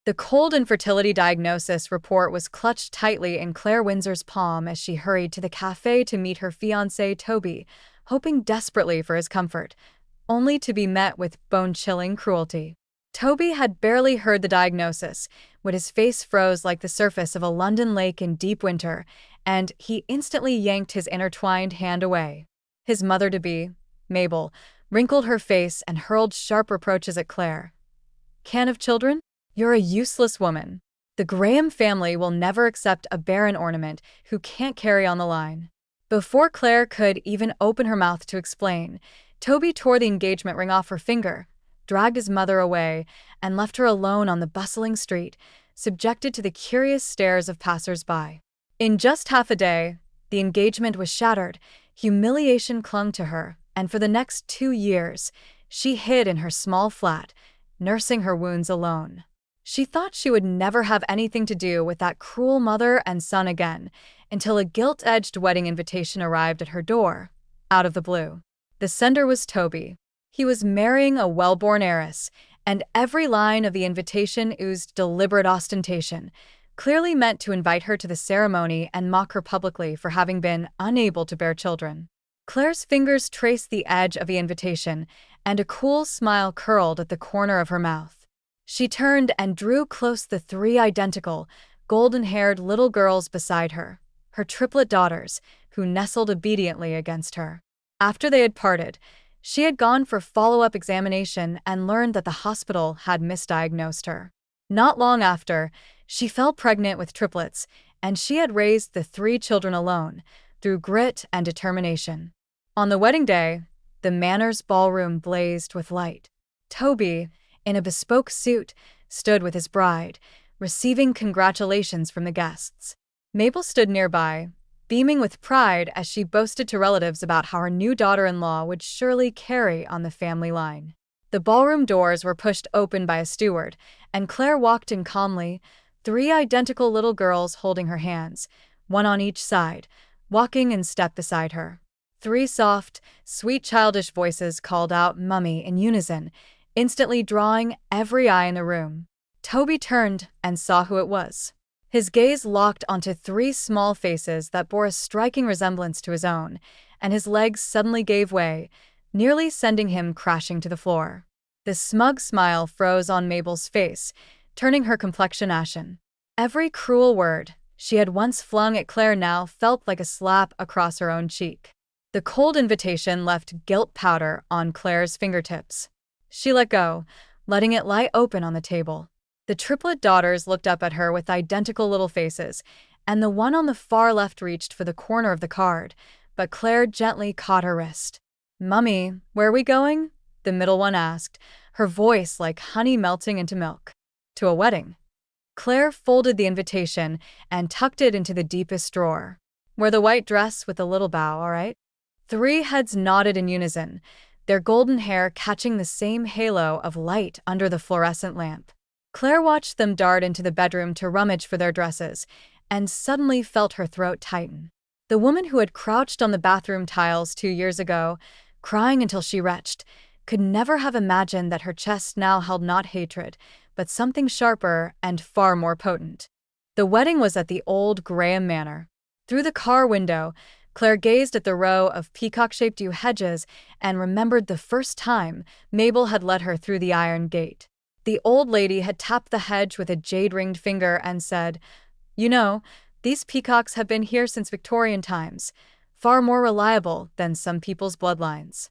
The cold infertility diagnosis report was clutched tightly in Claire Windsor's palm as she hurried to the cafe to meet her fiancé Toby, hoping desperately for his comfort, only to be met with bone-chilling cruelty. Toby had barely heard the diagnosis when his face froze like the surface of a London lake in deep winter, and he instantly yanked his intertwined hand away. His mother-to-be, Mabel, wrinkled her face and hurled sharp reproaches at Claire. "Can of children? You're a useless woman. The Graham family will never accept a barren ornament who can't carry on the line." Before Claire could even open her mouth to explain, Toby tore the engagement ring off her finger, dragged his mother away, and left her alone on the bustling street, subjected to the curious stares of passers-by. In just half a day, the engagement was shattered, humiliation clung to her, and for the next 2 years, she hid in her small flat, nursing her wounds alone. She thought she would never have anything to do with that cruel mother and son again, until a gilt-edged wedding invitation arrived at her door, out of the blue. The sender was Toby. He was marrying a well-born heiress, and every line of the invitation oozed deliberate ostentation, clearly meant to invite her to the ceremony and mock her publicly for having been unable to bear children. Claire's fingers traced the edge of the invitation, and a cool smile curled at the corner of her mouth. She turned and drew close the 3 identical, golden-haired little girls beside her, her triplet daughters, who nestled obediently against her. After they had parted, she had gone for follow-up examination and learned that the hospital had misdiagnosed her. Not long after, she fell pregnant with triplets, and she had raised the 3 children alone, through grit and determination. On the wedding day, the manor's ballroom blazed with light. Toby, in a bespoke suit, stood with his bride, receiving congratulations from the guests. Mabel stood nearby, beaming with pride as she boasted to relatives about how her new daughter-in-law would surely carry on the family line. The ballroom doors were pushed open by a steward, and Claire walked in calmly, 3 identical little girls holding her hands, one on each side, walking in step beside her. 3 soft, sweet childish voices called out "Mummy" in unison, instantly drawing every eye in the room. Toby turned and saw who it was. His gaze locked onto 3 small faces that bore a striking resemblance to his own, and his legs suddenly gave way, nearly sending him crashing to the floor. The smug smile froze on Mabel's face, turning her complexion ashen. Every cruel word she had once flung at Claire now felt like a slap across her own cheek. The cold invitation left guilt powder on Claire's fingertips. She let go, letting it lie open on the table. The triplet daughters looked up at her with identical little faces, and the one on the far left reached for the corner of the card, but Claire gently caught her wrist. "Mummy, where are we going?" the middle one asked, her voice like honey melting into milk. "To a wedding." Claire folded the invitation and tucked it into the deepest drawer. "Wear the white dress with the little bow, all right?" 3 heads nodded in unison, their golden hair catching the same halo of light under the fluorescent lamp. Claire watched them dart into the bedroom to rummage for their dresses, and suddenly felt her throat tighten. The woman who had crouched on the bathroom tiles 2 years ago, crying until she retched, could never have imagined that her chest now held not hatred, but something sharper and far more potent. The wedding was at the old Graham manor. Through the car window, Claire gazed at the row of peacock-shaped yew hedges and remembered the first time Mabel had let her through the iron gate. The old lady had tapped the hedge with a jade-ringed finger and said, "You know, these peacocks have been here since Victorian times, far more reliable than some people's bloodlines."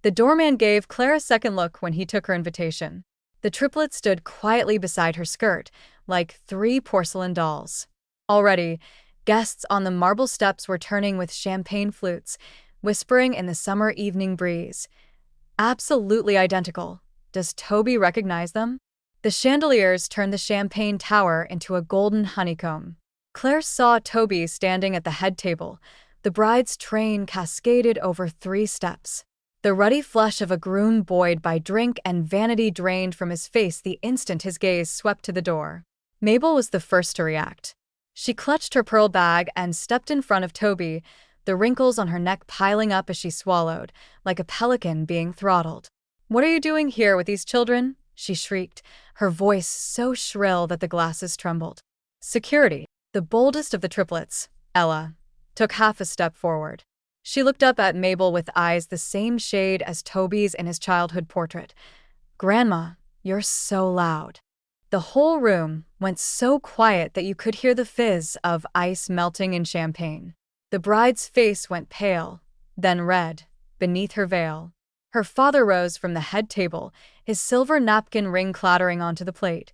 The doorman gave Claire a second look when he took her invitation. The triplets stood quietly beside her skirt, like 3 porcelain dolls. Already, guests on the marble steps were turning with champagne flutes, whispering in the summer evening breeze. Absolutely identical. Does Toby recognize them? The chandeliers turned the champagne tower into a golden honeycomb. Claire saw Toby standing at the head table. The bride's train cascaded over 3 steps. The ruddy flush of a groom buoyed by drink and vanity drained from his face the instant his gaze swept to the door. Mabel was the first to react. She clutched her pearl bag and stepped in front of Toby, the wrinkles on her neck piling up as she swallowed, like a pelican being throttled. "What are you doing here with these children?" she shrieked, her voice so shrill that the glasses trembled. Security, the boldest of the triplets, Ella, took half a step forward. She looked up at Mabel with eyes the same shade as Toby's in his childhood portrait. "Grandma, you're so loud." The whole room went so quiet that you could hear the fizz of ice melting in champagne. The bride's face went pale, then red, beneath her veil. Her father rose from the head table, his silver napkin ring clattering onto the plate.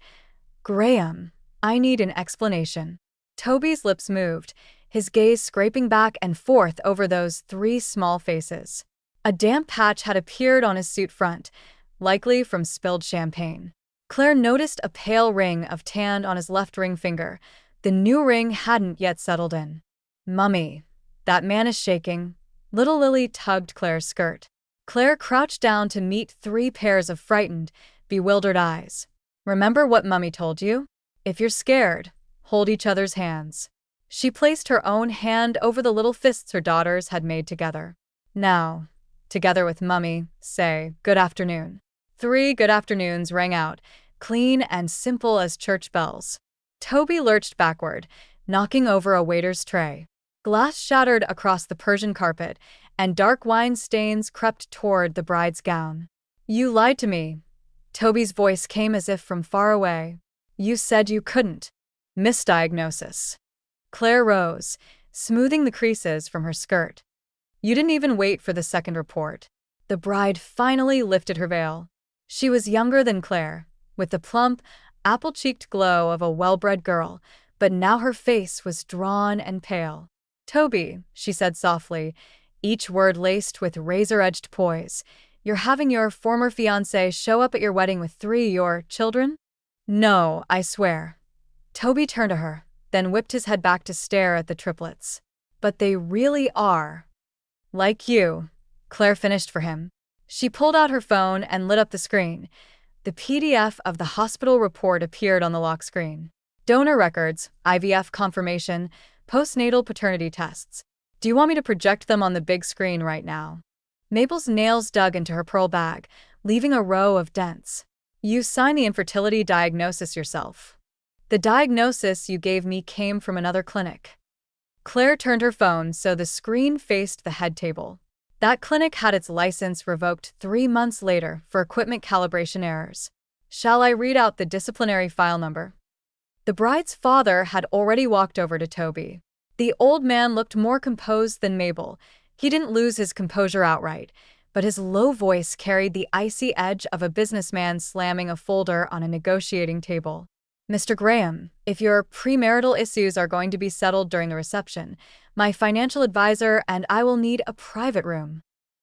"Graham, I need an explanation." Toby's lips moved, his gaze scraping back and forth over those three small faces. A damp patch had appeared on his suit front, likely from spilled champagne. Claire noticed a pale ring of tan on his left ring finger. The new ring hadn't yet settled in. "Mummy, that man is shaking." Little Lily tugged Claire's skirt. Claire crouched down to meet three pairs of frightened, bewildered eyes. "Remember what Mummy told you? If you're scared, hold each other's hands." She placed her own hand over the little fists her daughters had made together. "Now, together with Mummy, say, 'Good afternoon.'" 3 good afternoons rang out, clean and simple as church bells. Toby lurched backward, knocking over a waiter's tray. Glass shattered across the Persian carpet, and dark wine stains crept toward the bride's gown. "You lied to me." Toby's voice came as if from far away. "You said you couldn't." Misdiagnosis. Claire rose, smoothing the creases from her skirt. "You didn't even wait for the second report." The bride finally lifted her veil. She was younger than Claire, with the plump, apple-cheeked glow of a well-bred girl, but now her face was drawn and pale. "Toby," she said softly, each word laced with razor-edged poise, "you're having your former fiancé show up at your wedding with 3 your children?" "No, I swear." Toby turned to her, then whipped his head back to stare at the triplets. "But they really are." "Like you," Claire finished for him. She pulled out her phone and lit up the screen. The PDF of the hospital report appeared on the lock screen. "Donor records, IVF confirmation, postnatal paternity tests. Do you want me to project them on the big screen right now?" Mabel's nails dug into her pearl bag, leaving a row of dents. "You signed the infertility diagnosis yourself." "The diagnosis you gave me came from another clinic." Claire turned her phone so the screen faced the head table. "That clinic had its license revoked 3 months later for equipment calibration errors. Shall I read out the disciplinary file number?" The bride's father had already walked over to Toby. The old man looked more composed than Mabel. He didn't lose his composure outright, but his low voice carried the icy edge of a businessman slamming a folder on a negotiating table. "Mr. Graham, if your premarital issues are going to be settled during the reception, my financial advisor and I will need a private room."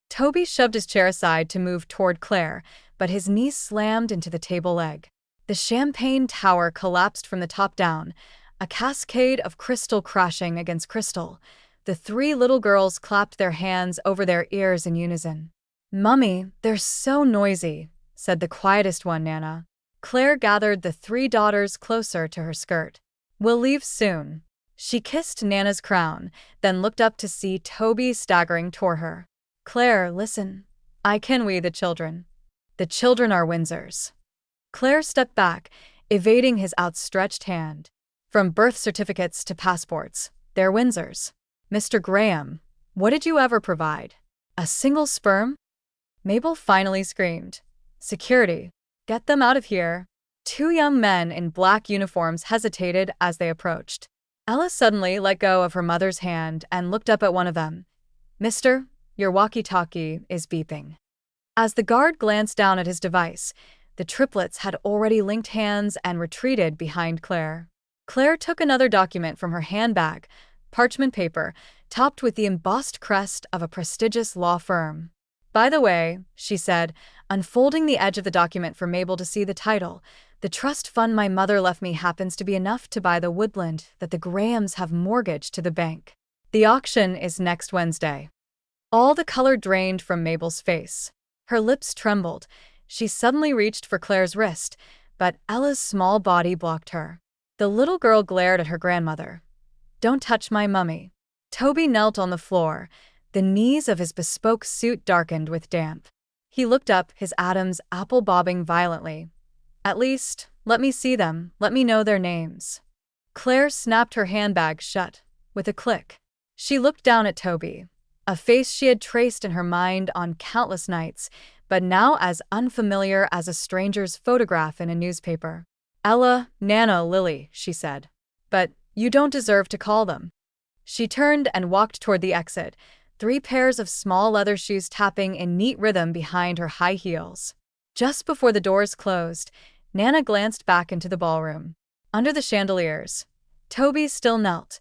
Toby shoved his chair aside to move toward Claire, but his knee slammed into the table leg. The champagne tower collapsed from the top down, a cascade of crystal crashing against crystal. The 3 little girls clapped their hands over their ears in unison. "Mummy, they're so noisy," said the quietest one, Nana. Claire gathered the 3 daughters closer to her skirt. "We'll leave soon." She kissed Nana's crown, then looked up to see Toby staggering toward her. "Claire, listen. I can we the children. The children are Windsors." Claire stepped back, evading his outstretched hand. "From birth certificates to passports, they're Windsors." "Mr. Graham, what did you ever provide? A single sperm?" Mabel finally screamed. "Security, get them out of here." 2 young men in black uniforms hesitated as they approached. Ella suddenly let go of her mother's hand and looked up at one of them. "Mister, your walkie-talkie is beeping." As the guard glanced down at his device, the triplets had already linked hands and retreated behind Claire. Claire took another document from her handbag, parchment paper, topped with the embossed crest of a prestigious law firm. "By the way," she said, unfolding the edge of the document for Mabel to see the title, "the trust fund my mother left me happens to be enough to buy the woodland that the Grahams have mortgaged to the bank. The auction is next Wednesday." All the color drained from Mabel's face. Her lips trembled. She suddenly reached for Claire's wrist, but Ella's small body blocked her. The little girl glared at her grandmother. "Don't touch my mummy." Toby knelt on the floor. The knees of his bespoke suit darkened with damp. He looked up, his Adam's apple bobbing violently. At least, let me see them, let me know their names. Claire snapped her handbag shut, with a click. She looked down at Toby, a face she had traced in her mind on countless nights, but now as unfamiliar as a stranger's photograph in a newspaper. Ella, Nana, Lily, she said. But you don't deserve to call them. She turned and walked toward the exit, 3 pairs of small leather shoes tapping in neat rhythm behind her high heels. Just before the doors closed, Nana glanced back into the ballroom. Under the chandeliers, Toby still knelt.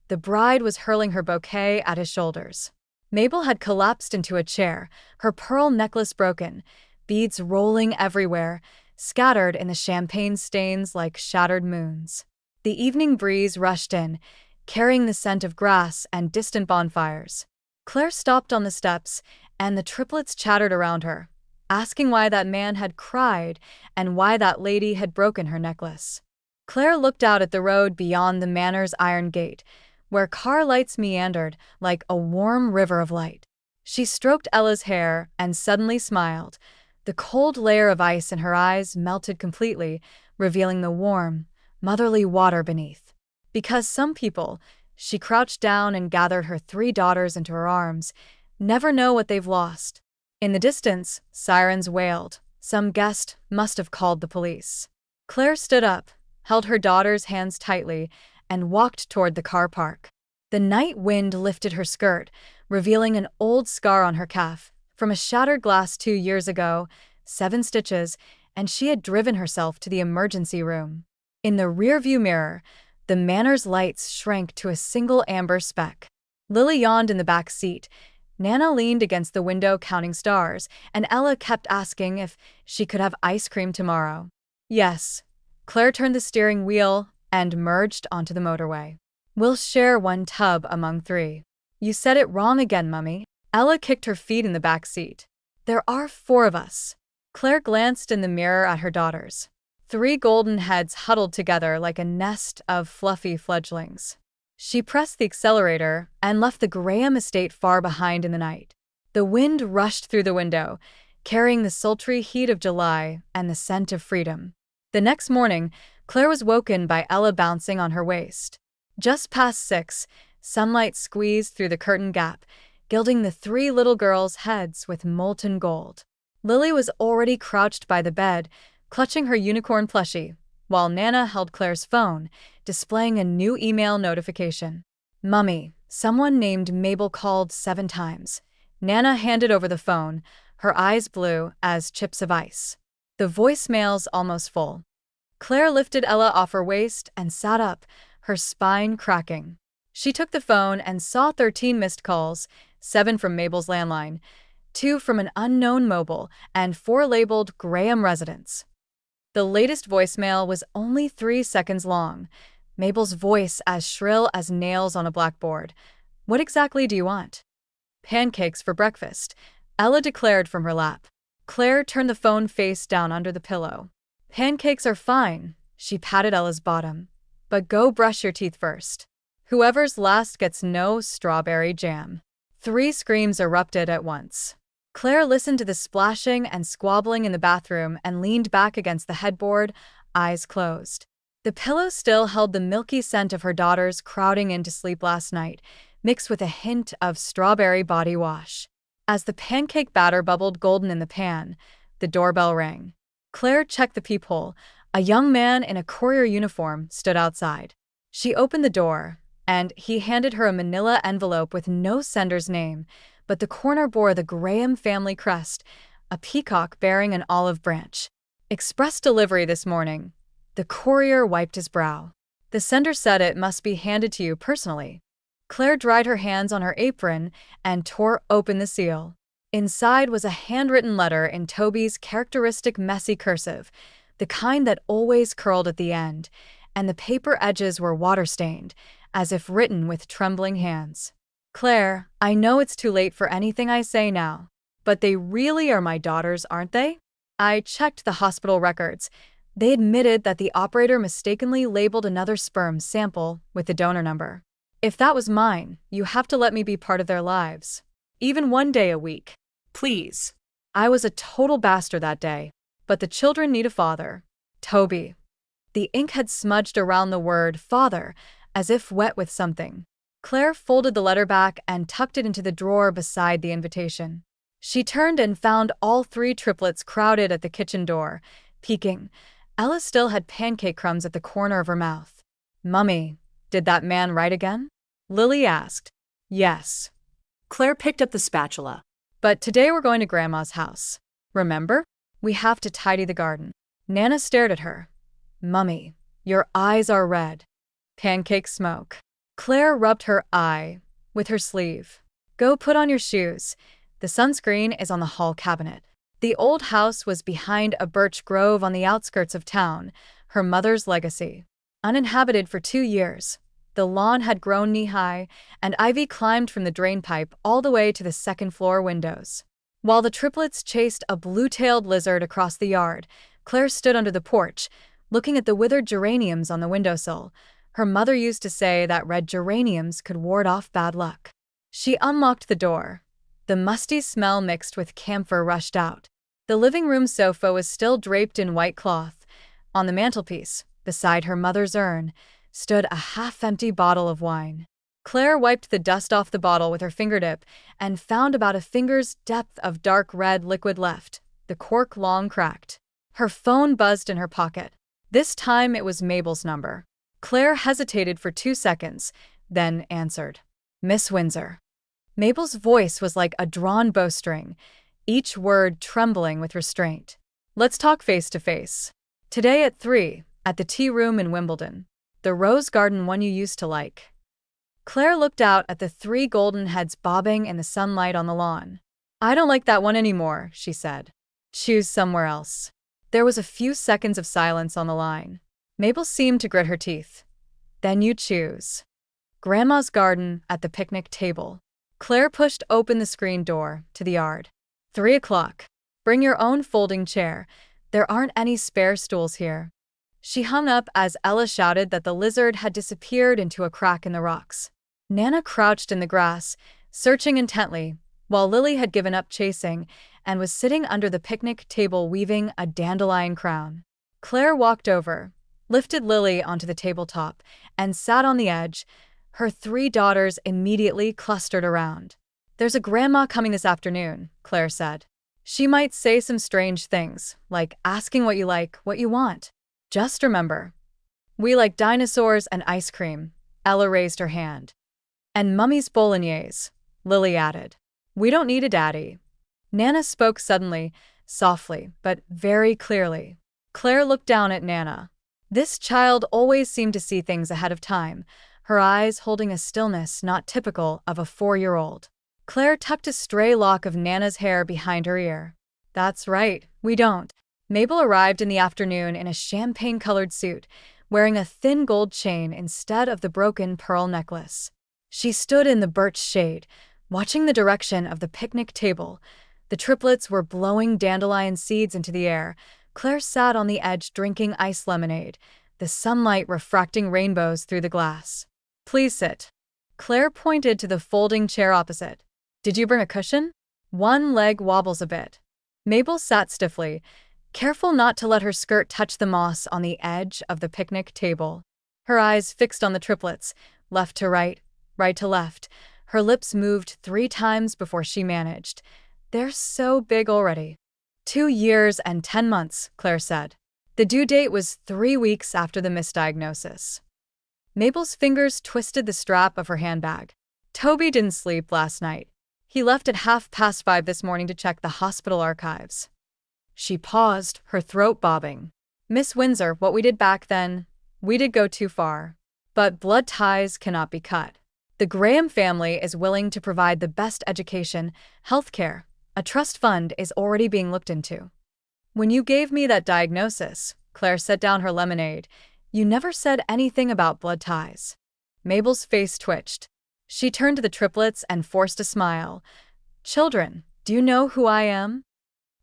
The bride was hurling her bouquet at his shoulders. Mabel had collapsed into a chair, her pearl necklace broken, beads rolling everywhere, scattered in the champagne stains like shattered moons. The evening breeze rushed in, carrying the scent of grass and distant bonfires. Claire stopped on the steps, and the triplets chattered around her, asking why that man had cried and why that lady had broken her necklace. Claire looked out at the road beyond the manor's iron gate, where car lights meandered like a warm river of light. She stroked Ella's hair and suddenly smiled. The cold layer of ice in her eyes melted completely, revealing the warm, motherly water beneath. Because some people, she crouched down and gathered her 3 daughters into her arms, never know what they've lost. In the distance, sirens wailed. Some guest must have called the police. Claire stood up, held her daughter's hands tightly, and walked toward the car park. The night wind lifted her skirt, revealing an old scar on her calf, from a shattered glass 2 years ago, 7 stitches, and she had driven herself to the emergency room. In the rearview mirror, the manor's lights shrank to a single amber speck. Lily yawned in the back seat. Nana leaned against the window counting stars, and Ella kept asking if she could have ice cream tomorrow. Yes. Claire turned the steering wheel and merged onto the motorway. We'll share 1 tub among 3. You said it wrong again, Mummy. Ella kicked her feet in the back seat. There are 4 of us. Claire glanced in the mirror at her daughters. 3 golden heads huddled together like a nest of fluffy fledglings. She pressed the accelerator and left the Graham estate far behind in the night. The wind rushed through the window, carrying the sultry heat of July and the scent of freedom. The next morning, Claire was woken by Ella bouncing on her waist. Just past 6, sunlight squeezed through the curtain gap, gilding the 3 little girls' heads with molten gold. Lily was already crouched by the bed, clutching her unicorn plushie, while Nana held Claire's phone, displaying a new email notification. Mummy, someone named Mabel called 7 times. Nana handed over the phone, her eyes blue as chips of ice. The voicemail's almost full. Claire lifted Ella off her waist and sat up, her spine cracking. She took the phone and saw 13 missed calls, 7 from Mabel's landline, 2 from an unknown mobile, and 4 labeled Graham residents. The latest voicemail was only 3 seconds long, Mabel's voice as shrill as nails on a blackboard. What exactly do you want? Pancakes for breakfast, Ella declared from her lap. Claire turned the phone face down under the pillow. Pancakes are fine, she patted Ella's bottom. But go brush your teeth first. Whoever's last gets no strawberry jam. 3 screams erupted at once. Claire listened to the splashing and squabbling in the bathroom and leaned back against the headboard, eyes closed. The pillow still held the milky scent of her daughters crowding into sleep last night, mixed with a hint of strawberry body wash. As the pancake batter bubbled golden in the pan, the doorbell rang. Claire checked the peephole. A young man in a courier uniform stood outside. She opened the door, and he handed her a manila envelope with no sender's name, but the corner bore the Graham family crest, a peacock bearing an olive branch. Express delivery this morning. The courier wiped his brow. The sender said it must be handed to you personally. Claire dried her hands on her apron and tore open the seal. Inside was a handwritten letter in Toby's characteristic messy cursive, the kind that always curled at the end, and the paper edges were water-stained, as if written with trembling hands. Claire, I know it's too late for anything I say now, but they really are my daughters, aren't they? I checked the hospital records. They admitted that the operator mistakenly labeled another sperm sample with the donor number. If that was mine, you have to let me be part of their lives. Even 1 day a week. Please. I was a total bastard that day, but the children need a father. Toby. The ink had smudged around the word father, as if wet with something. Claire folded the letter back and tucked it into the drawer beside the invitation. She turned and found all three triplets crowded at the kitchen door, peeking. Ella still had pancake crumbs at the corner of her mouth. "Mummy, did that man write again?" Lily asked. "Yes." Claire picked up the spatula. "But today we're going to Grandma's house. Remember? We have to tidy the garden." Nana stared at her. "Mummy, your eyes are red." Pancake smoke. Claire rubbed her eye with her sleeve. "Go put on your shoes. The sunscreen is on the hall cabinet." The old house was behind a birch grove on the outskirts of town, her mother's legacy. Uninhabited for 2 years, the lawn had grown knee-high, and ivy climbed from the drainpipe all the way to the second-floor windows. While the triplets chased a blue-tailed lizard across the yard, Claire stood under the porch, looking at the withered geraniums on the windowsill. Her mother used to say that red geraniums could ward off bad luck. She unlocked the door. The musty smell mixed with camphor rushed out. The living room sofa was still draped in white cloth. On the mantelpiece, beside her mother's urn, stood a half-empty bottle of wine. Claire wiped the dust off the bottle with her fingertip and found about a finger's depth of dark red liquid left, the cork long cracked. Her phone buzzed in her pocket. This time it was Mabel's number. Claire hesitated for 2 seconds, then answered. "Miss Windsor." Mabel's voice was like a drawn bowstring, each word trembling with restraint. "Let's talk face to face. Today at 3, at the tea room in Wimbledon. The rose garden one you used to like." Claire looked out at the 3 golden heads bobbing in the sunlight on the lawn. "I don't like that one anymore," she said. "Choose somewhere else." There was a few seconds of silence on the line. Mabel seemed to grit her teeth. "Then you choose." Grandma's garden at the picnic table. Claire pushed open the screen door to the yard. 3 o'clock. Bring your own folding chair. There aren't any spare stools here. She hung up as Ella shouted that the lizard had disappeared into a crack in the rocks. Nana crouched in the grass, searching intently, while Lily had given up chasing and was sitting under the picnic table weaving a dandelion crown. Claire walked over, lifted Lily onto the tabletop, and sat on the edge. Her 3 daughters immediately clustered around. "There's a grandma coming this afternoon," Claire said. "She might say some strange things, like asking what you like, what you want. Just remember, we like dinosaurs and ice cream." Ella raised her hand. "And Mummy's bolognese," Lily added. "We don't need a daddy." Nana spoke suddenly, softly, but very clearly. Claire looked down at Nana. This child always seemed to see things ahead of time, her eyes holding a stillness not typical of a 4-year-old. Claire tucked a stray lock of Nana's hair behind her ear. "That's right, we don't." Mabel arrived in the afternoon in a champagne-colored suit, wearing a thin gold chain instead of the broken pearl necklace. She stood in the birch shade, watching the direction of the picnic table. The triplets were blowing dandelion seeds into the air. Claire sat on the edge drinking iced lemonade, the sunlight refracting rainbows through the glass. "Please sit." Claire pointed to the folding chair opposite. "Did you bring a cushion?" One leg wobbles a bit. Mabel sat stiffly, careful not to let her skirt touch the moss on the edge of the picnic table. Her eyes fixed on the triplets, left to right, right to left. Her lips moved 3 times before she managed. "They're so big already." 2 years and 10 months, Claire said. The due date was 3 weeks after the misdiagnosis. Mabel's fingers twisted the strap of her handbag. "Toby didn't sleep last night. He left at 5:30 this morning to check the hospital archives." She paused, her throat bobbing. "Miss Windsor, what we did back then, we did go too far. But blood ties cannot be cut. The Graham family is willing to provide the best education, health care. A trust fund is already being looked into." "When you gave me that diagnosis," Claire set down her lemonade, "you never said anything about blood ties." Mabel's face twitched. She turned to the triplets and forced a smile. "Children, do you know who I am?"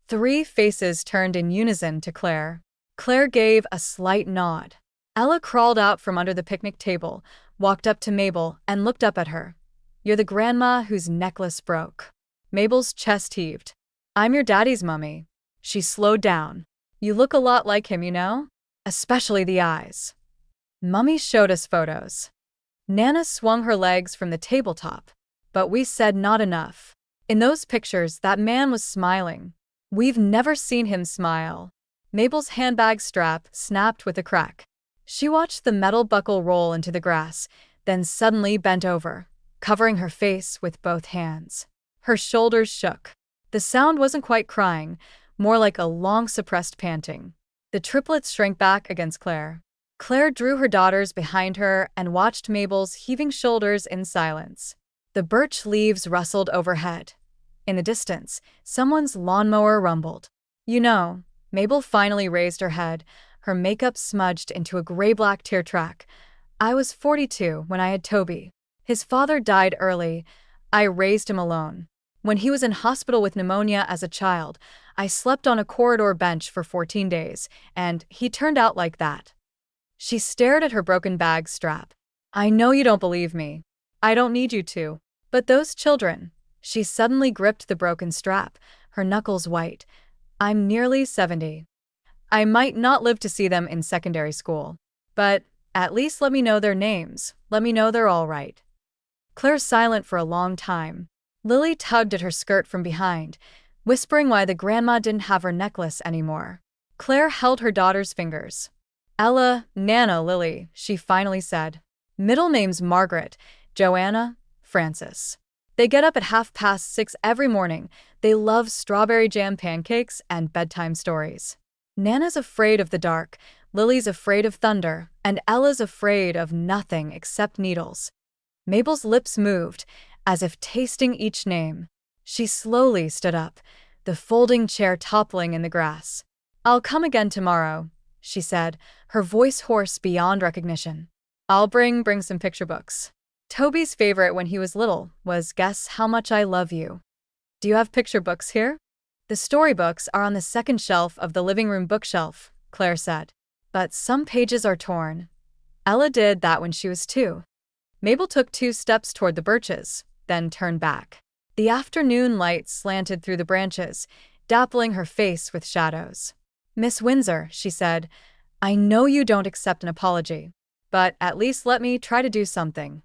3 faces turned in unison to Claire. Claire gave a slight nod. Ella crawled out from under the picnic table, walked up to Mabel, and looked up at her. "You're the grandma whose necklace broke." Mabel's chest heaved. "I'm your daddy's mummy." She slowed down. "You look a lot like him, you know?" especially the eyes. Mummy showed us photos. Nana swung her legs from the tabletop, but we said not enough. In those pictures, that man was smiling. We've never seen him smile. Mabel's handbag strap snapped with a crack. She watched the metal buckle roll into the grass, then suddenly bent over, covering her face with both hands. Her shoulders shook. The sound wasn't quite crying, more like a long-suppressed panting. The triplets shrank back against Claire. Claire drew her daughters behind her and watched Mabel's heaving shoulders in silence. The birch leaves rustled overhead. In the distance, someone's lawnmower rumbled. You know, Mabel finally raised her head, her makeup smudged into a gray-black tear track. I was 42 when I had Toby. His father died early. I raised him alone. When he was in hospital with pneumonia as a child, I slept on a corridor bench for 14 days, and he turned out like that. She stared at her broken bag strap. I know you don't believe me. I don't need you to. But those children. She suddenly gripped the broken strap, her knuckles white. I'm nearly 70. I might not live to see them in secondary school. But at least let me know their names. Let me know they're all right. Claire's silent for a long time. Lily tugged at her skirt from behind, whispering why the grandma didn't have her necklace anymore. Claire held her daughter's fingers. Ella, Nana, Lily, she finally said. Middle names Margaret, Joanna, Frances. They get up at 6:30 every morning. They love strawberry jam pancakes and bedtime stories. Nana's afraid of the dark, Lily's afraid of thunder, and Ella's afraid of nothing except needles. Mabel's lips moved, as if tasting each name. She slowly stood up, the folding chair toppling in the grass. I'll come again tomorrow, she said, her voice hoarse beyond recognition. I'll bring some picture books. Toby's favorite when he was little was Guess How Much I Love You. Do you have picture books here? The storybooks are on the second shelf of the living room bookshelf, Claire said. But some pages are torn. Ella did that when she was 2. Mabel took 2 steps toward the birches, then turned back. The afternoon light slanted through the branches, dappling her face with shadows. Miss Windsor, she said, I know you don't accept an apology, but at least let me try to do something.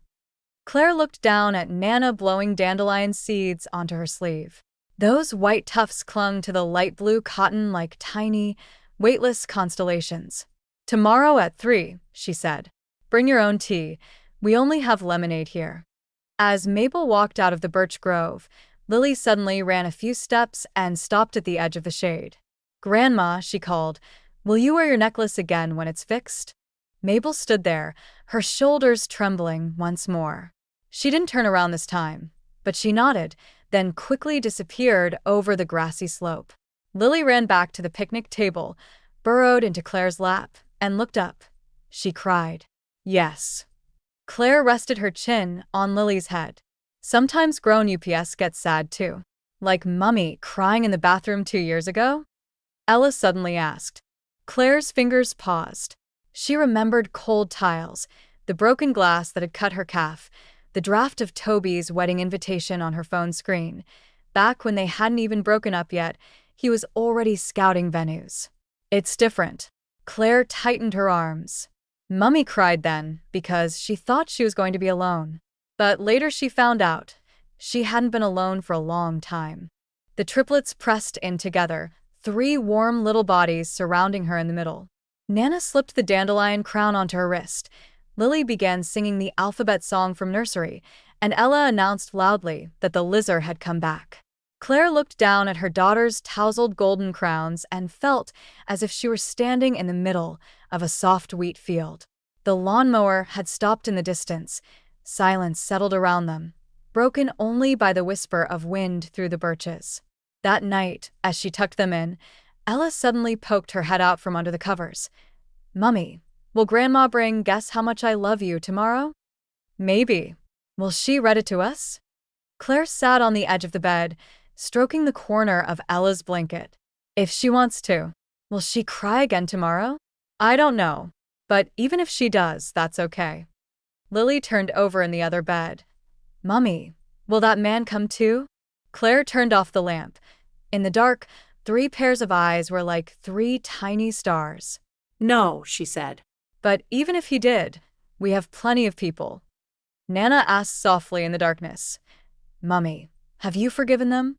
Claire looked down at Nana blowing dandelion seeds onto her sleeve. Those white tufts clung to the light blue cotton like tiny, weightless constellations. Tomorrow at 3, she said. Bring your own tea. We only have lemonade here. As Mabel walked out of the birch grove, Lily suddenly ran a few steps and stopped at the edge of the shade. Grandma, she called, will you wear your necklace again when it's fixed? Mabel stood there, her shoulders trembling once more. She didn't turn around this time, but she nodded, then quickly disappeared over the grassy slope. Lily ran back to the picnic table, burrowed into Claire's lap, and looked up. She cried, yes. Claire rested her chin on Lily's head. Sometimes grown UPS gets sad too. Like Mummy crying in the bathroom 2 years ago? Ella suddenly asked. Claire's fingers paused. She remembered cold tiles, the broken glass that had cut her calf, the draft of Toby's wedding invitation on her phone screen. Back when they hadn't even broken up yet, he was already scouting venues. It's different. Claire tightened her arms. Mummy cried then because she thought she was going to be alone. But later she found out she hadn't been alone for a long time. The triplets pressed in together, 3 warm little bodies surrounding her in the middle. Nana slipped the dandelion crown onto her wrist. Lily began singing the alphabet song from nursery, and Ella announced loudly that the lizard had come back. Claire looked down at her daughter's tousled golden crowns and felt as if she were standing in the middle of a soft wheat field. The lawnmower had stopped in the distance. Silence settled around them, broken only by the whisper of wind through the birches. That night, as she tucked them in, Ella suddenly poked her head out from under the covers. Mummy, will Grandma bring Guess How Much I Love You tomorrow? Maybe. Will she read it to us? Claire sat on the edge of the bed, stroking the corner of Ella's blanket. If she wants to. Will she cry again tomorrow? I don't know. But even if she does, that's okay. Lily turned over in the other bed. Mummy, will that man come too? Claire turned off the lamp. In the dark, 3 pairs of eyes were like 3 tiny stars. No, she said. But even if he did, we have plenty of people. Nana asked softly in the darkness. Mummy, have you forgiven them?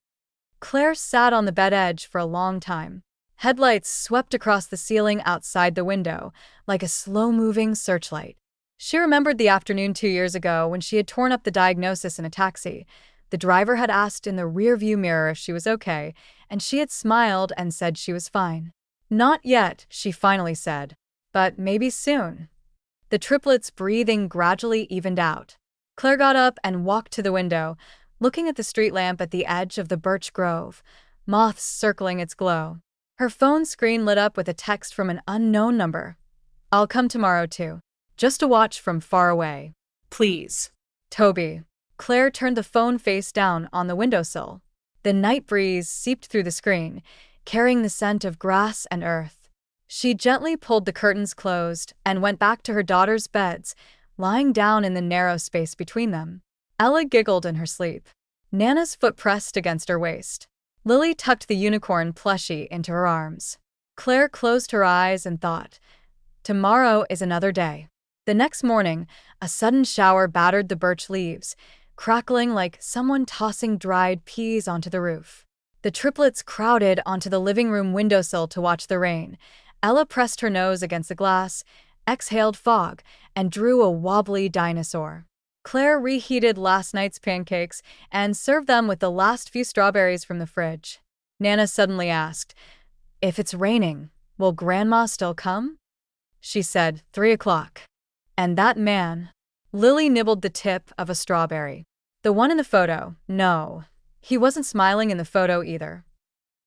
Claire sat on the bed edge for a long time. Headlights swept across the ceiling outside the window, like a slow-moving searchlight. She remembered the afternoon 2 years ago when she had torn up the diagnosis in a taxi. The driver had asked in the rearview mirror if she was okay, and she had smiled and said she was fine. Not yet, she finally said. But maybe soon. The triplets' breathing gradually evened out. Claire got up and walked to the window, looking at the street lamp at the edge of the birch grove, moths circling its glow. Her phone screen lit up with a text from an unknown number. I'll come tomorrow too. Just to watch from far away. Please. Toby. Claire turned the phone face down on the windowsill. The night breeze seeped through the screen, carrying the scent of grass and earth. She gently pulled the curtains closed and went back to her daughter's beds, lying down in the narrow space between them. Ella giggled in her sleep. Nana's foot pressed against her waist. Lily tucked the unicorn plushie into her arms. Claire closed her eyes and thought, tomorrow is another day. The next morning, a sudden shower battered the birch leaves, crackling like someone tossing dried peas onto the roof. The triplets crowded onto the living room windowsill to watch the rain. Ella pressed her nose against the glass, exhaled fog, and drew a wobbly dinosaur. Claire reheated last night's pancakes and served them with the last few strawberries from the fridge. Nana suddenly asked, if it's raining, will Grandma still come? She said, 3 o'clock. And that man? Lily nibbled the tip of a strawberry. The one in the photo, no. He wasn't smiling in the photo either.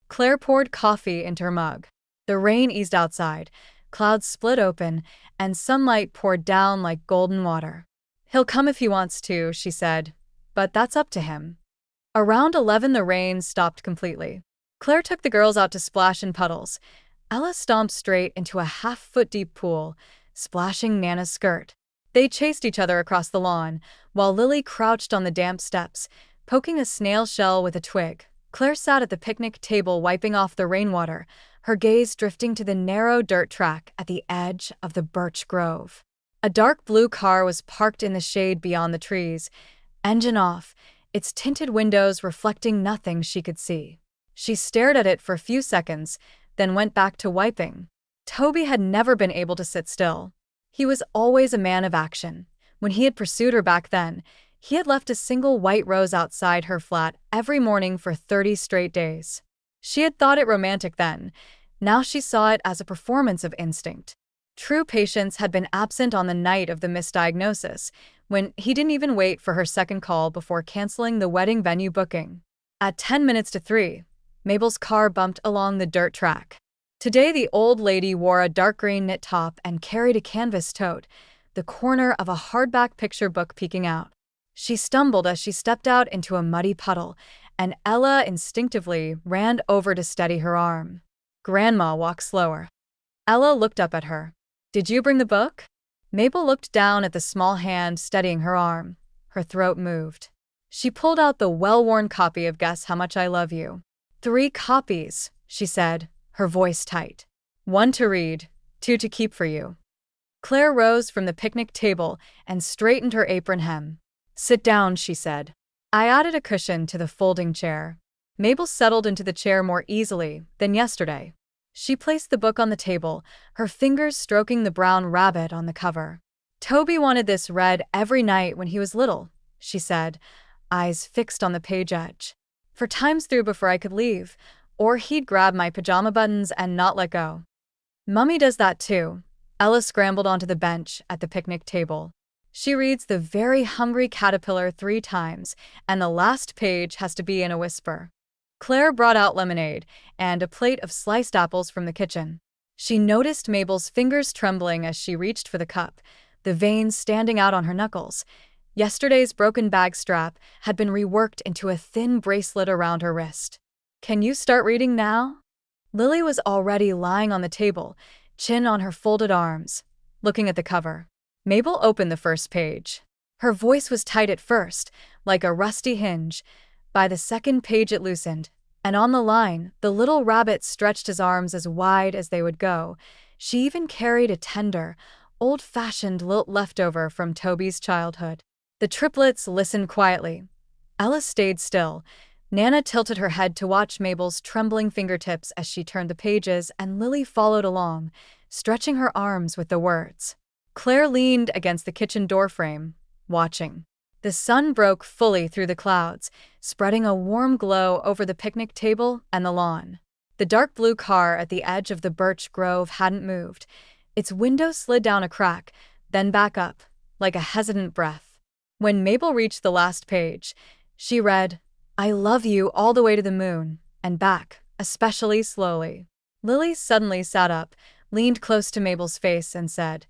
Claire poured coffee into her mug. The rain eased outside, clouds split open, and sunlight poured down like golden water. He'll come if he wants to, she said, but that's up to him. Around 11 the rain stopped completely. Claire took the girls out to splash in puddles. Ella stomped straight into a half-foot-deep pool, splashing Nana's skirt. They chased each other across the lawn, while Lily crouched on the damp steps, poking a snail shell with a twig. Claire sat at the picnic table wiping off the rainwater, her gaze drifting to the narrow dirt track at the edge of the birch grove. A dark blue car was parked in the shade beyond the trees, engine off, its tinted windows reflecting nothing she could see. She stared at it for a few seconds, then went back to wiping. Toby had never been able to sit still. He was always a man of action. When he had pursued her back then, he had left a single white rose outside her flat every morning for 30 straight days. She had thought it romantic then. Now she saw it as a performance of instinct. True patience had been absent on the night of the misdiagnosis, when he didn't even wait for her second call before canceling the wedding venue booking. At 10 minutes to 3, Mabel's car bumped along the dirt track. Today the old lady wore a dark green knit top and carried a canvas tote, the corner of a hardback picture book peeking out. She stumbled as she stepped out into a muddy puddle, and Ella instinctively ran over to steady her arm. Grandma walked slower. Ella looked up at her. Did you bring the book? Mabel looked down at the small hand steadying her arm. Her throat moved. She pulled out the well-worn copy of Guess How Much I Love You. 3 copies, she said, her voice tight. 1 to read, 2 to keep for you. Claire rose from the picnic table and straightened her apron hem. Sit down, she said. I added a cushion to the folding chair. Mabel settled into the chair more easily than yesterday. She placed the book on the table, her fingers stroking the brown rabbit on the cover. Toby wanted this read every night when he was little, she said, eyes fixed on the page edge. For times through before I could leave, or he'd grab my pajama buttons and not let go. Mummy does that too. Ella scrambled onto the bench at the picnic table. She reads The Very Hungry Caterpillar 3 times, and the last page has to be in a whisper. Claire brought out lemonade and a plate of sliced apples from the kitchen. She noticed Mabel's fingers trembling as she reached for the cup, the veins standing out on her knuckles. Yesterday's broken bag strap had been reworked into a thin bracelet around her wrist. Can you start reading now? Lily was already lying on the table, chin on her folded arms, looking at the cover. Mabel opened the first page. Her voice was tight at first, like a rusty hinge. By the second page it loosened, and on the line, the little rabbit stretched his arms as wide as they would go, She even carried a tender, old-fashioned lilt leftover from Toby's childhood. The triplets listened quietly. Ella stayed still. Nana tilted her head to watch Mabel's trembling fingertips as she turned the pages, and Lily followed along, stretching her arms with the words. Claire leaned against the kitchen doorframe, watching. The sun broke fully through the clouds, spreading a warm glow over the picnic table and the lawn. The dark blue car at the edge of the birch grove hadn't moved. Its window slid down a crack, then back up, like a hesitant breath. When Mabel reached the last page, she read, "I love you all the way to the moon, and back, especially slowly." Lily suddenly sat up, leaned close to Mabel's face, and said,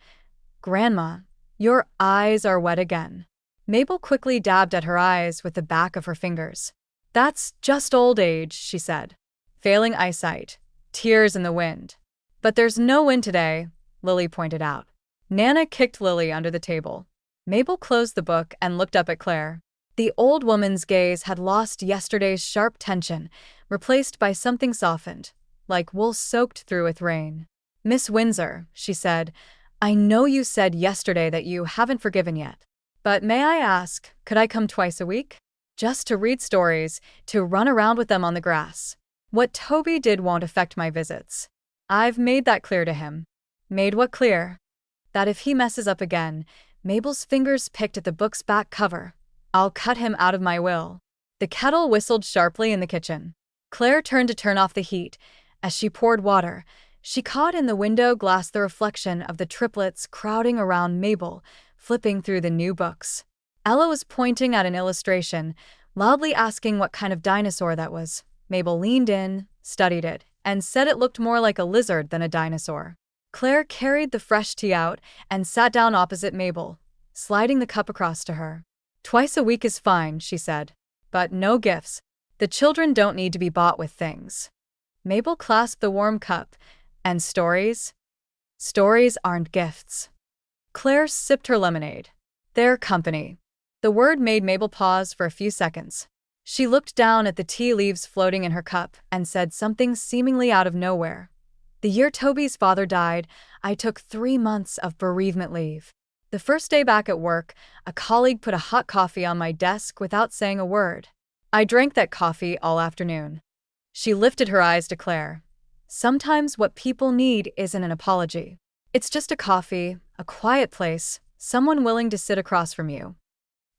"Grandma, your eyes are wet again." Mabel quickly dabbed at her eyes with the back of her fingers. "That's just old age," she said. "Failing eyesight. Tears in the wind." "But there's no wind today," Lily pointed out. Nana kicked Lily under the table. Mabel closed the book and looked up at Claire. The old woman's gaze had lost yesterday's sharp tension, replaced by something softened, like wool soaked through with rain. "Miss Windsor," she said, "I know you said yesterday that you haven't forgiven yet. But may I ask, could I come twice a week? Just to read stories, to run around with them on the grass. What Toby did won't affect my visits. I've made that clear to him." "Made what clear?" "That if he messes up again," Mabel's fingers picked at the book's back cover, "I'll cut him out of my will." The kettle whistled sharply in the kitchen. Claire turned to turn off the heat. As she poured water, she caught in the window glass the reflection of the triplets crowding around Mabel, flipping through the new books. Ella was pointing at an illustration, loudly asking what kind of dinosaur that was. Mabel leaned in, studied it, and said it looked more like a lizard than a dinosaur. Claire carried the fresh tea out and sat down opposite Mabel, sliding the cup across to her. "Twice a week is fine," she said. "But no gifts. The children don't need to be bought with things." Mabel clasped the warm cup. "And stories?" "Stories aren't gifts." Claire sipped her lemonade. "They're company." The word made Mabel pause for a few seconds. She looked down at the tea leaves floating in her cup and said something seemingly out of nowhere. "The year Toby's father died, I took 3 months of bereavement leave. The first day back at work, a colleague put a hot coffee on my desk without saying a word. I drank that coffee all afternoon." She lifted her eyes to Claire. "Sometimes what people need isn't an apology. It's just a coffee, a quiet place, someone willing to sit across from you."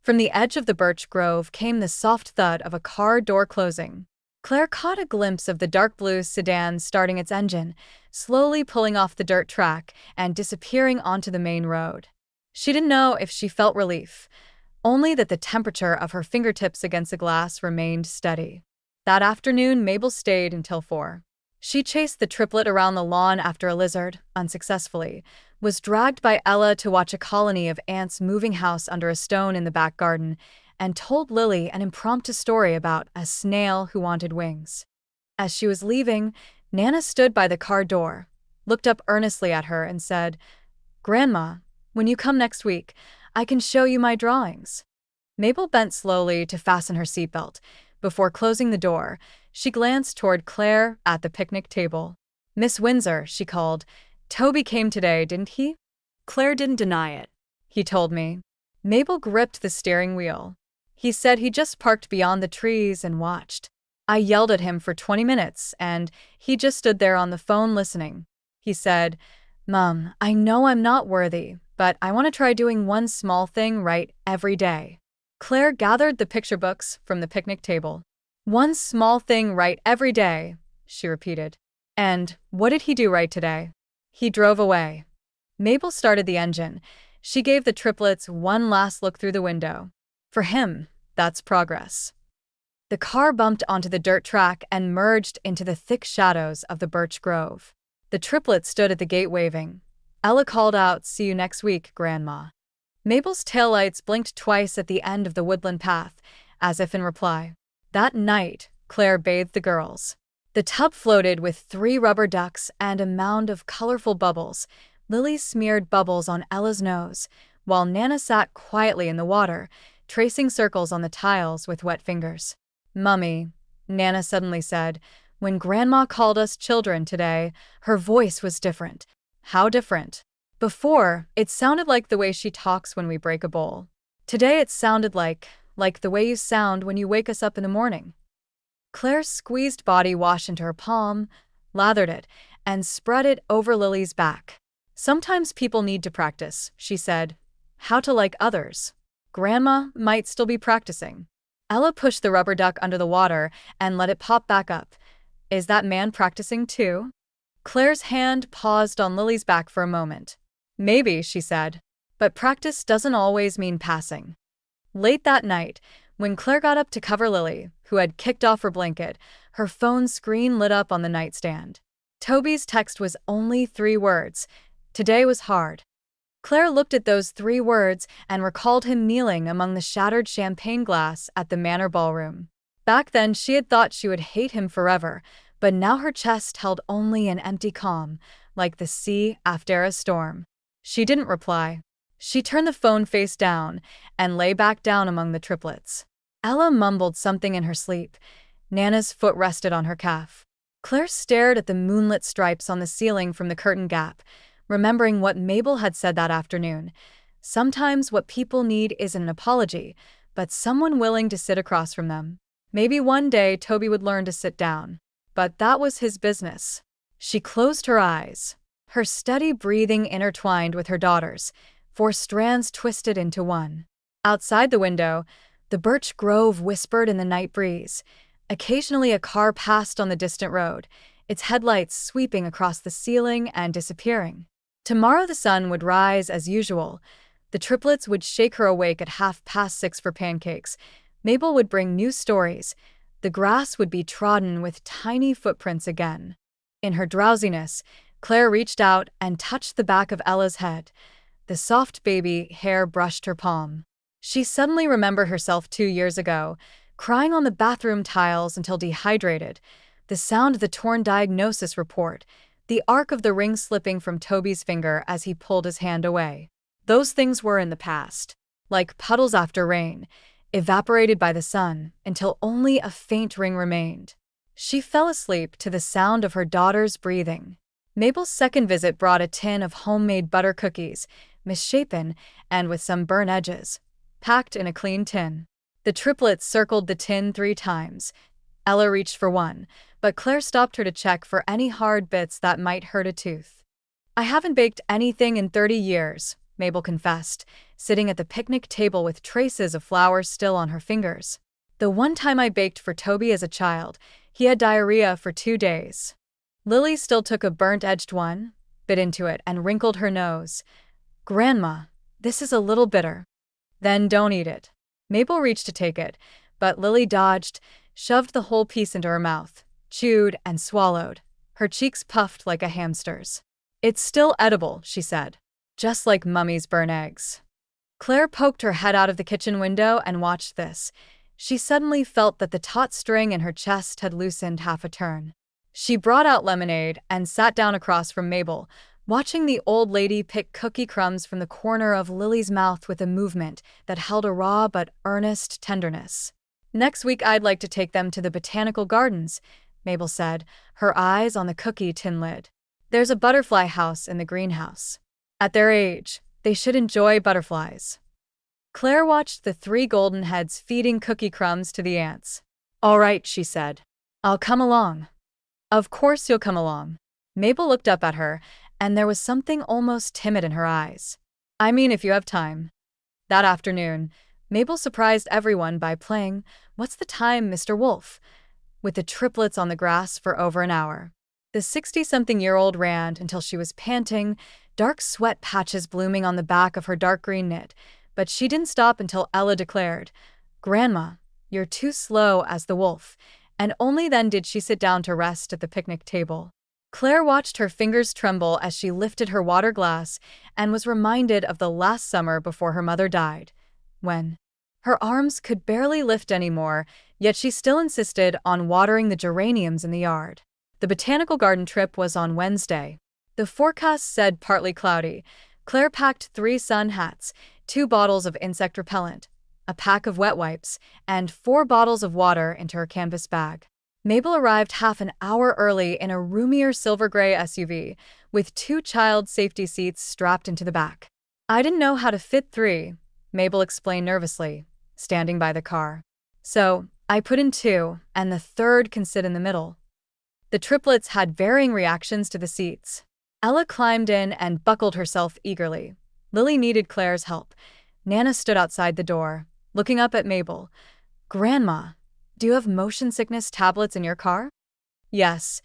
From the edge of the birch grove came the soft thud of a car door closing. Claire caught a glimpse of the dark blue sedan starting its engine, slowly pulling off the dirt track and disappearing onto the main road. She didn't know if she felt relief, only that the temperature of her fingertips against the glass remained steady. That afternoon, Mabel stayed until 4. She chased the triplet around the lawn after a lizard, unsuccessfully, was dragged by Ella to watch a colony of ants moving house under a stone in the back garden, and told Lily an impromptu story about a snail who wanted wings. As she was leaving, Nana stood by the car door, looked up earnestly at her, and said, "Grandma, when you come next week, I can show you my drawings." Mabel bent slowly to fasten her seatbelt. Before closing the door, she glanced toward Claire at the picnic table. "Miss Windsor," she called, "Toby came today, didn't he?" Claire didn't deny it. "He told me." Mabel gripped the steering wheel. "He said he just parked beyond the trees and watched. I yelled at him for 20 minutes, and he just stood there on the phone listening. He said, 'Mom, I know I'm not worthy, but I want to try doing one small thing right every day.'" Claire gathered the picture books from the picnic table. "One small thing right every day," she repeated. "And what did he do right today?" "He drove away." Mabel started the engine. She gave the triplets one last look through the window. For him, that's progress. The car bumped onto the dirt track and merged into the thick shadows of the birch grove. The triplets stood at the gate waving. Ella called out, "See you next week, Grandma." Mabel's taillights blinked twice at the end of the woodland path, as if in reply. That night, Claire bathed the girls. The tub floated with 3 rubber ducks and a mound of colorful bubbles. Lily smeared bubbles on Ella's nose, while Nana sat quietly in the water, tracing circles on the tiles with wet fingers. "Mummy," Nana suddenly said, "when Grandma called us children today, her voice was different. How different. Before, it sounded like the way she talks when we break a bowl. Today it sounded like the way you sound when you wake us up in the morning. Claire squeezed body wash into her palm, lathered it, and spread it over Lily's back. Sometimes people need to practice, she said. How to like others. Grandma might still be practicing. Ella pushed the rubber duck under the water and let it pop back up. Is that man practicing too? Claire's hand paused on Lily's back for a moment. Maybe, she said. But practice doesn't always mean passing. Late that night, when Claire got up to cover Lily, who had kicked off her blanket, her phone screen lit up on the nightstand. Toby's text was only 3 words. Today was hard. Claire looked at those 3 words and recalled him kneeling among the shattered champagne glass at the Manor Ballroom. Back then, she had thought she would hate him forever, but now her chest held only an empty calm, like the sea after a storm. She didn't reply. She turned the phone face down and lay back down among the triplets. Ella mumbled something in her sleep. Nana's foot rested on her calf. Claire stared at the moonlit stripes on the ceiling from the curtain gap, remembering what Mabel had said that afternoon. Sometimes what people need isn't an apology, but someone willing to sit across from them. Maybe one day Toby would learn to sit down. But that was his business. She closed her eyes. Her steady breathing intertwined with her daughter's, 4 strands twisted into one. Outside the window, the birch grove whispered in the night breeze. Occasionally a car passed on the distant road, its headlights sweeping across the ceiling and disappearing. Tomorrow the sun would rise as usual. The triplets would shake her awake at 6:30 for pancakes. Mabel would bring new stories. The grass would be trodden with tiny footprints again. In her drowsiness, Claire reached out and touched the back of Ella's head. The soft baby hair brushed her palm. She suddenly remembered herself 2 years ago, crying on the bathroom tiles until dehydrated, the sound of the torn diagnosis report, the arc of the ring slipping from Toby's finger as he pulled his hand away. Those things were in the past, like puddles after rain, evaporated by the sun until only a faint ring remained. She fell asleep to the sound of her daughter's breathing. Mabel's second visit brought a tin of homemade butter cookies, misshapen and with some burnt edges, packed in a clean tin. The triplets circled the tin 3 times. Ella reached for one, but Claire stopped her to check for any hard bits that might hurt a tooth. I haven't baked anything in 30 years, Mabel confessed, sitting at the picnic table with traces of flour still on her fingers. The one time I baked for Toby as a child, he had diarrhea for 2 days. Lily still took a burnt-edged one, bit into it, and wrinkled her nose. Grandma, this is a little bitter. Then don't eat it. Mabel reached to take it, but Lily dodged, shoved the whole piece into her mouth, chewed and swallowed. Her cheeks puffed like a hamster's. It's still edible, she said. Just like Mummy's burnt eggs. Claire poked her head out of the kitchen window and watched this. She suddenly felt that the taut string in her chest had loosened half a turn. She brought out lemonade and sat down across from Mabel, watching the old lady pick cookie crumbs from the corner of Lily's mouth with a movement that held a raw but earnest tenderness. Next week I'd like to take them to the botanical gardens, Mabel said, her eyes on the cookie tin lid. There's a butterfly house in the greenhouse. At their age, they should enjoy butterflies. Claire watched the 3 golden heads feeding cookie crumbs to the ants. All right, she said. I'll come along. Of course you'll come along. Mabel looked up at her, and there was something almost timid in her eyes. I mean, if you have time. That afternoon, Mabel surprised everyone by playing What's the Time, Mr. Wolf? With the triplets on the grass for over an hour. The 60-something-year-old ran until she was panting, dark sweat patches blooming on the back of her dark green knit, but she didn't stop until Ella declared, Grandma, you're too slow as the wolf, and only then did she sit down to rest at the picnic table. Claire watched her fingers tremble as she lifted her water glass and was reminded of the last summer before her mother died, when her arms could barely lift anymore, yet she still insisted on watering the geraniums in the yard. The botanical garden trip was on Wednesday. The forecast said partly cloudy. Claire packed 3 sun hats, 2 bottles of insect repellent, a pack of wet wipes, and 4 bottles of water into her canvas bag. Mabel arrived half an hour early in a roomier silver gray SUV, with 2 child safety seats strapped into the back. I didn't know how to fit 3, Mabel explained nervously, standing by the car. So, I put in 2, and the third can sit in the middle. The triplets had varying reactions to the seats. Ella climbed in and buckled herself eagerly. Lily needed Claire's help. Nana stood outside the door, looking up at Mabel. "Grandma, do you have motion sickness tablets in your car?" "Yes."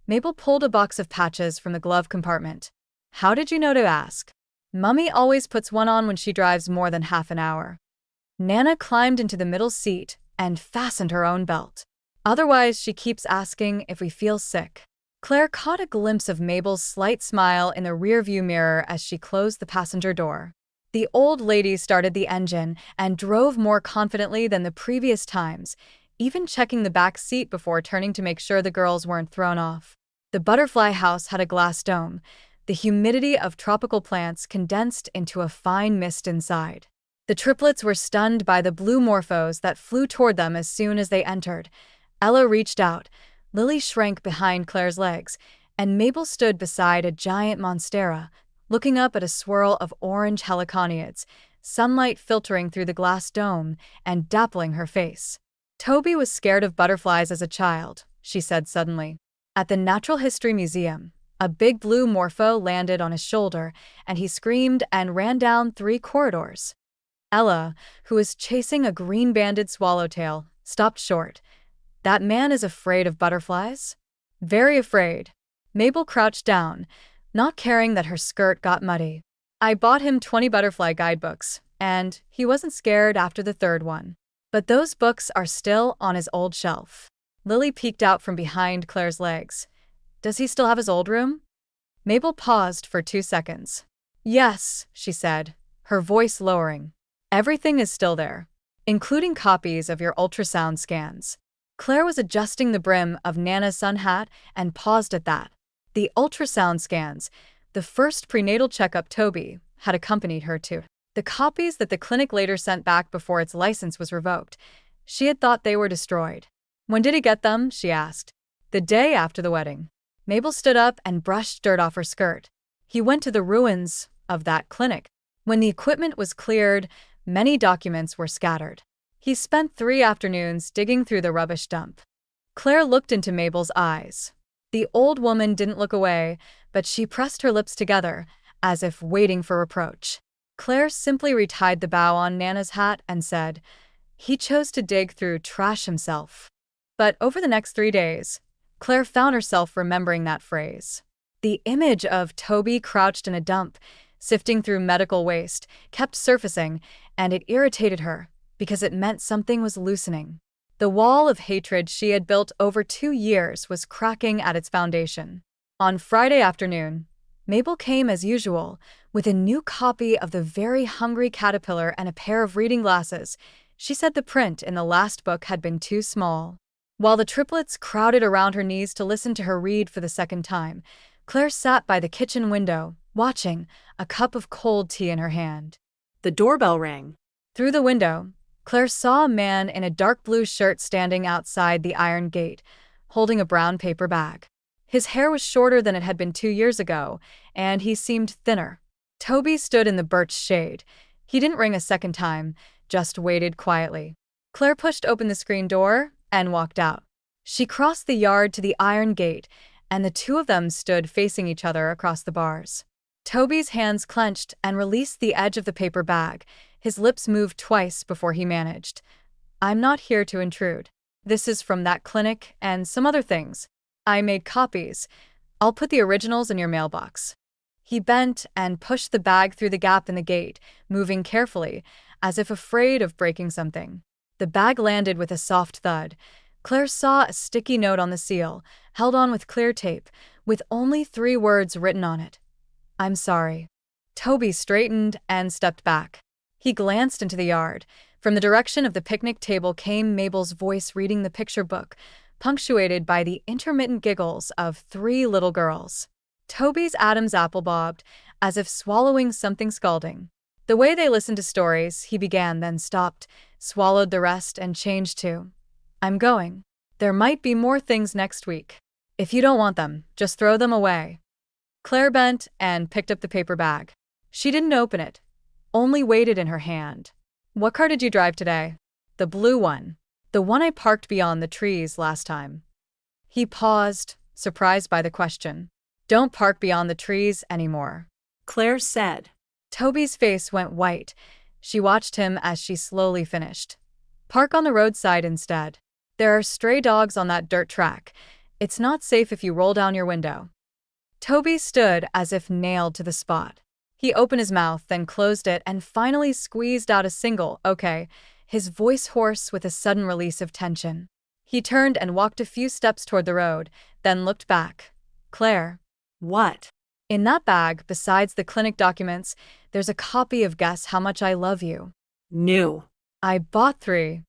Mabel pulled a box of patches from the glove compartment. "How did you know to ask?" "Mummy always puts one on when she drives more than half an hour." Nana climbed into the middle seat and fastened her own belt. "Otherwise, she keeps asking if we feel sick." Claire caught a glimpse of Mabel's slight smile in the rearview mirror as she closed the passenger door. The old lady started the engine and drove more confidently than the previous times, even checking the back seat before turning to make sure the girls weren't thrown off. The butterfly house had a glass dome, the humidity of tropical plants condensed into a fine mist inside. The triplets were stunned by the blue morphos that flew toward them as soon as they entered. Ella reached out, Lily shrank behind Claire's legs, and Mabel stood beside a giant monstera, looking up at a swirl of orange heliconiids, sunlight filtering through the glass dome and dappling her face. "Toby was scared of butterflies as a child," she said suddenly. At the Natural History Museum, a big blue morpho landed on his shoulder, and he screamed and ran down 3 corridors. Ella, who was chasing a green-banded swallowtail, stopped short. "That man is afraid of butterflies?" "Very afraid." Mabel crouched down, not caring that her skirt got muddy. "I bought him 20 butterfly guidebooks, and he wasn't scared after the 3rd one. But those books are still on his old shelf." Lily peeked out from behind Claire's legs. "Does he still have his old room?" Mabel paused for 2 seconds. "Yes," she said, her voice lowering. "Everything is still there, including copies of your ultrasound scans." Claire was adjusting the brim of Nana's sun hat and paused at that. The ultrasound scans, the first prenatal checkup Toby had accompanied her to. The copies that the clinic later sent back before its license was revoked. She had thought they were destroyed. "When did he get them?" she asked. "The day after the wedding." Mabel stood up and brushed dirt off her skirt. "He went to the ruins of that clinic. When the equipment was cleared, many documents were scattered. He spent 3 afternoons digging through the rubbish dump." Claire looked into Mabel's eyes. The old woman didn't look away, but she pressed her lips together, as if waiting for reproach. Claire simply retied the bow on Nana's hat and said, "He chose to dig through trash himself." But over the next 3 days, Claire found herself remembering that phrase. The image of Toby crouched in a dump, sifting through medical waste, kept surfacing, and it irritated her, because it meant something was loosening. The wall of hatred she had built over 2 years was cracking at its foundation. On Friday afternoon, Mabel came as usual, with a new copy of The Very Hungry Caterpillar and a pair of reading glasses. She said the print in the last book had been too small. While the triplets crowded around her knees to listen to her read for the 2nd time, Claire sat by the kitchen window, watching, a cup of cold tea in her hand. The doorbell rang. Through the window, Claire saw a man in a dark blue shirt standing outside the iron gate, holding a brown paper bag. His hair was shorter than it had been 2 years ago, and he seemed thinner. Toby stood in the birch shade. He didn't ring a 2nd time, just waited quietly. Claire pushed open the screen door and walked out. She crossed the yard to the iron gate, and the 2 of them stood facing each other across the bars. Toby's hands clenched and released the edge of the paper bag. His lips moved twice before he managed. "I'm not here to intrude. This is from that clinic and some other things. I made copies. I'll put the originals in your mailbox." He bent and pushed the bag through the gap in the gate, moving carefully, as if afraid of breaking something. The bag landed with a soft thud. Claire saw a sticky note on the seal, held on with clear tape, with only 3 words written on it. "I'm sorry." Toby straightened and stepped back. He glanced into the yard. From the direction of the picnic table came Mabel's voice reading the picture book, punctuated by the intermittent giggles of 3 little girls. Toby's Adam's apple bobbed, as if swallowing something scalding. The way they listened to stories, he began, then stopped, swallowed the rest, and changed to, "I'm going. There might be more things next week. If you don't want them, just throw them away." Claire bent and picked up the paper bag. She didn't open it, only weighed it in her hand. What car did you drive today? The blue one. The one I parked beyond the trees last time. He paused, surprised by the question. Don't park beyond the trees anymore, Claire said. Toby's face went white. She watched him as she slowly finished. Park on the roadside instead. There are stray dogs on that dirt track. It's not safe if you roll down your window. Toby stood as if nailed to the spot. He opened his mouth, then closed it, and finally squeezed out a single "okay," his voice hoarse with a sudden release of tension. He turned and walked a few steps toward the road, then looked back. Claire. What? In that bag, besides the clinic documents, there's a copy of Guess How Much I Love You. New. I bought 3.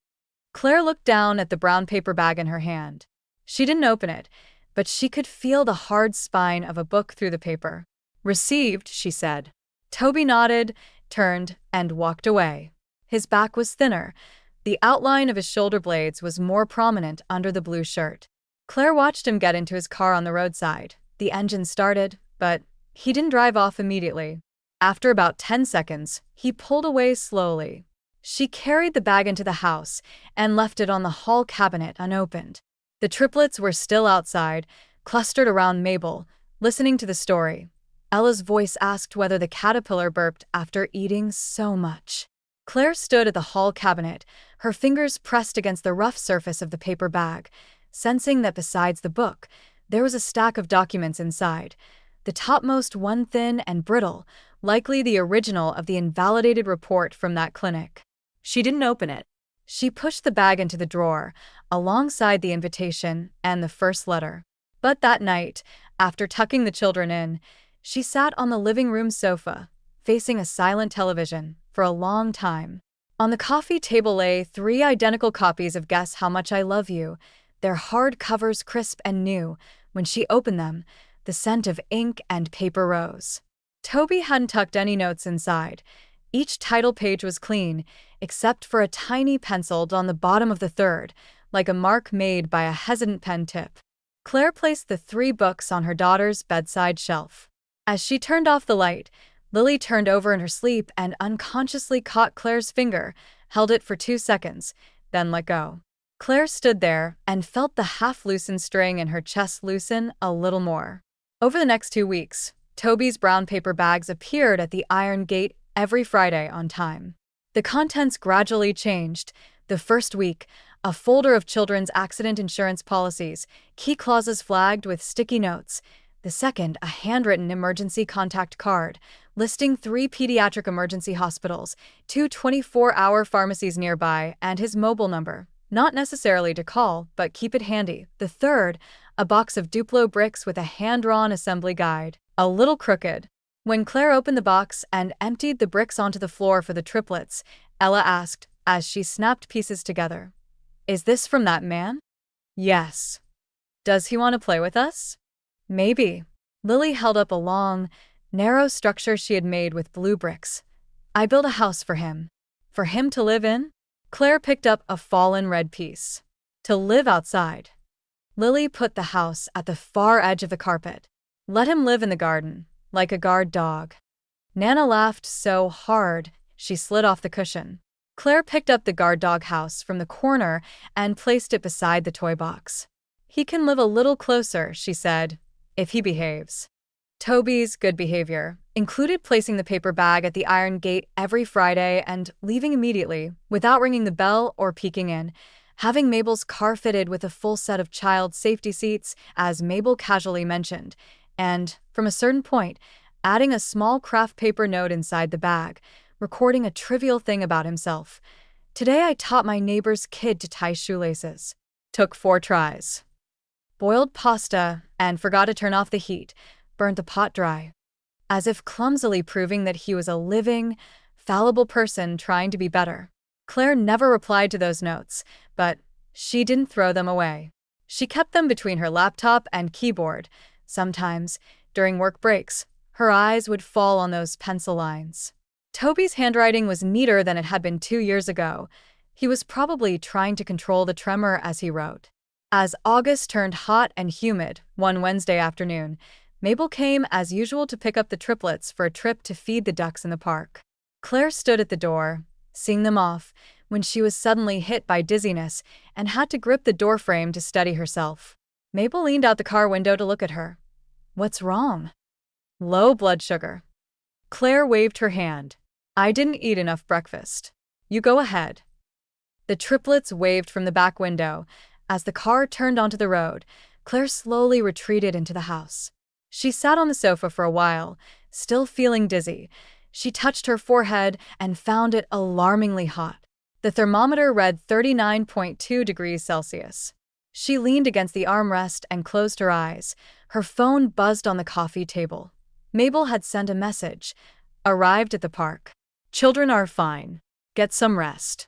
Claire looked down at the brown paper bag in her hand. She didn't open it, but she could feel the hard spine of a book through the paper. Received, she said. Toby nodded, turned, and walked away. His back was thinner. The outline of his shoulder blades was more prominent under the blue shirt. Claire watched him get into his car on the roadside. The engine started, but he didn't drive off immediately. After about 10 seconds, he pulled away slowly. She carried the bag into the house and left it on the hall cabinet unopened. The triplets were still outside, clustered around Mabel, listening to the story. Ella's voice asked whether the caterpillar burped after eating so much. Claire stood at the hall cabinet, her fingers pressed against the rough surface of the paper bag, sensing that besides the book, there was a stack of documents inside. The topmost one thin and brittle, likely the original of the invalidated report from that clinic. She didn't open it. She pushed the bag into the drawer, alongside the invitation and the first letter. But that night, after tucking the children in, she sat on the living room sofa, facing a silent television, for a long time. On the coffee table lay 3 identical copies of Guess How Much I Love You, their hard covers crisp and new. When she opened them, the scent of ink and paper rose. Toby hadn't tucked any notes inside. Each title page was clean, except for a tiny penciled on the bottom of the third, like a mark made by a hesitant pen tip. Claire placed the 3 books on her daughter's bedside shelf. As she turned off the light, Lily turned over in her sleep and unconsciously caught Claire's finger, held it for 2 seconds, then let go. Claire stood there and felt the half-loosened string in her chest loosen a little more. Over the next 2 weeks, Toby's brown paper bags appeared at the iron gate every Friday on time. The contents gradually changed. The first week, a folder of children's accident insurance policies, key clauses flagged with sticky notes. The second, a handwritten emergency contact card, listing 3 pediatric emergency hospitals, 2 24-hour pharmacies nearby, and his mobile number. Not necessarily to call, but keep it handy. The third, a box of Duplo bricks with a hand-drawn assembly guide. A little crooked. When Claire opened the box and emptied the bricks onto the floor for the triplets, Ella asked, as she snapped pieces together, "Is this from that man?" "Yes." "Does he want to play with us?" "Maybe." Lily held up a long, narrow structure she had made with blue bricks. "I built a house for him. For him to live in?" Claire picked up a fallen red piece. "To live outside." Lily put the house at the far edge of the carpet. "Let him live in the garden, like a guard dog." Nana laughed so hard, she slid off the cushion. Claire picked up the guard dog house from the corner and placed it beside the toy box. "He can live a little closer," she said, "if he behaves." Toby's good behavior included placing the paper bag at the iron gate every Friday and leaving immediately, without ringing the bell or peeking in, having Mabel's car fitted with a full set of child safety seats, as Mabel casually mentioned, and, from a certain point, adding a small craft paper note inside the bag, recording a trivial thing about himself. "Today I taught my neighbor's kid to tie shoelaces. Took 4 tries. Boiled pasta and forgot to turn off the heat, burnt the pot dry." As if clumsily proving that he was a living, fallible person trying to be better. Claire never replied to those notes, but she didn't throw them away. She kept them between her laptop and keyboard. Sometimes, during work breaks, her eyes would fall on those pencil lines. Toby's handwriting was neater than it had been 2 years ago. He was probably trying to control the tremor as he wrote. As August turned hot and humid one Wednesday afternoon, Mabel came, as usual, to pick up the triplets for a trip to feed the ducks in the park. Claire stood at the door, seeing them off, when she was suddenly hit by dizziness and had to grip the doorframe to steady herself. Mabel leaned out the car window to look at her. "What's wrong?" "Low blood sugar." Claire waved her hand. "I didn't eat enough breakfast. You go ahead." The triplets waved from the back window. As the car turned onto the road, Claire slowly retreated into the house. She sat on the sofa for a while, still feeling dizzy. She touched her forehead and found it alarmingly hot. The thermometer read 39.2 degrees Celsius. She leaned against the armrest and closed her eyes. Her phone buzzed on the coffee table. Mabel had sent a message. "Arrived at the park. Children are fine. Get some rest."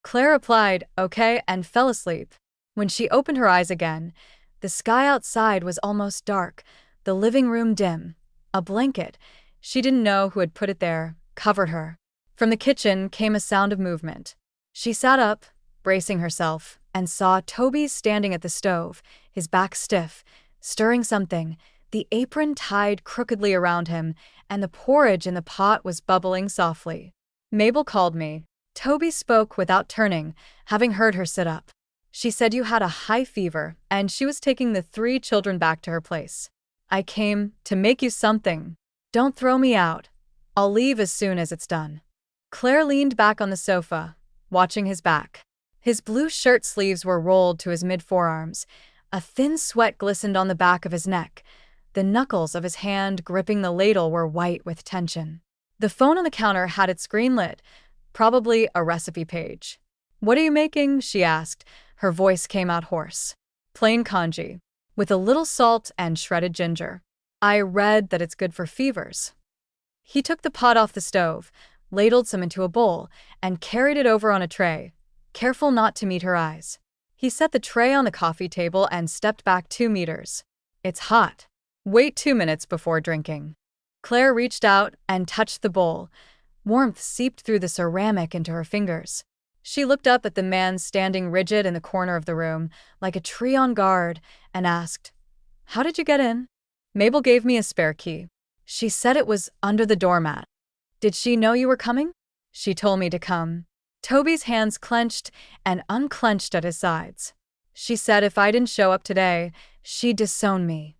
Claire replied, "Okay," and fell asleep. When she opened her eyes again, the sky outside was almost dark, the living room dim. A blanket, she didn't know who had put it there, covered her. From the kitchen came a sound of movement. She sat up, bracing herself, and saw Toby standing at the stove, his back stiff, stirring something, the apron tied crookedly around him, and the porridge in the pot was bubbling softly. "Mabel called me." Toby spoke without turning, having heard her sit up. "She said you had a high fever, and she was taking the 3 children back to her place. I came to make you something. Don't throw me out. I'll leave as soon as it's done." Claire leaned back on the sofa, watching his back. His blue shirt sleeves were rolled to his mid-forearms. A thin sweat glistened on the back of his neck. The knuckles of his hand gripping the ladle were white with tension. The phone on the counter had its screen lit, probably a recipe page. "What are you making?" she asked. Her voice came out hoarse. "Plain congee, with a little salt and shredded ginger. I read that it's good for fevers." He took the pot off the stove, ladled some into a bowl, and carried it over on a tray, careful not to meet her eyes. He set the tray on the coffee table and stepped back 2 meters. "It's hot. Wait 2 minutes before drinking." Claire reached out and touched the bowl. Warmth seeped through the ceramic into her fingers. She looked up at the man standing rigid in the corner of the room, like a tree on guard, and asked, "How did you get in?" "Mabel gave me a spare key. She said it was under the doormat." "Did she know you were coming?" "She told me to come." Toby's hands clenched and unclenched at his sides. "She said if I didn't show up today, she'd disown me."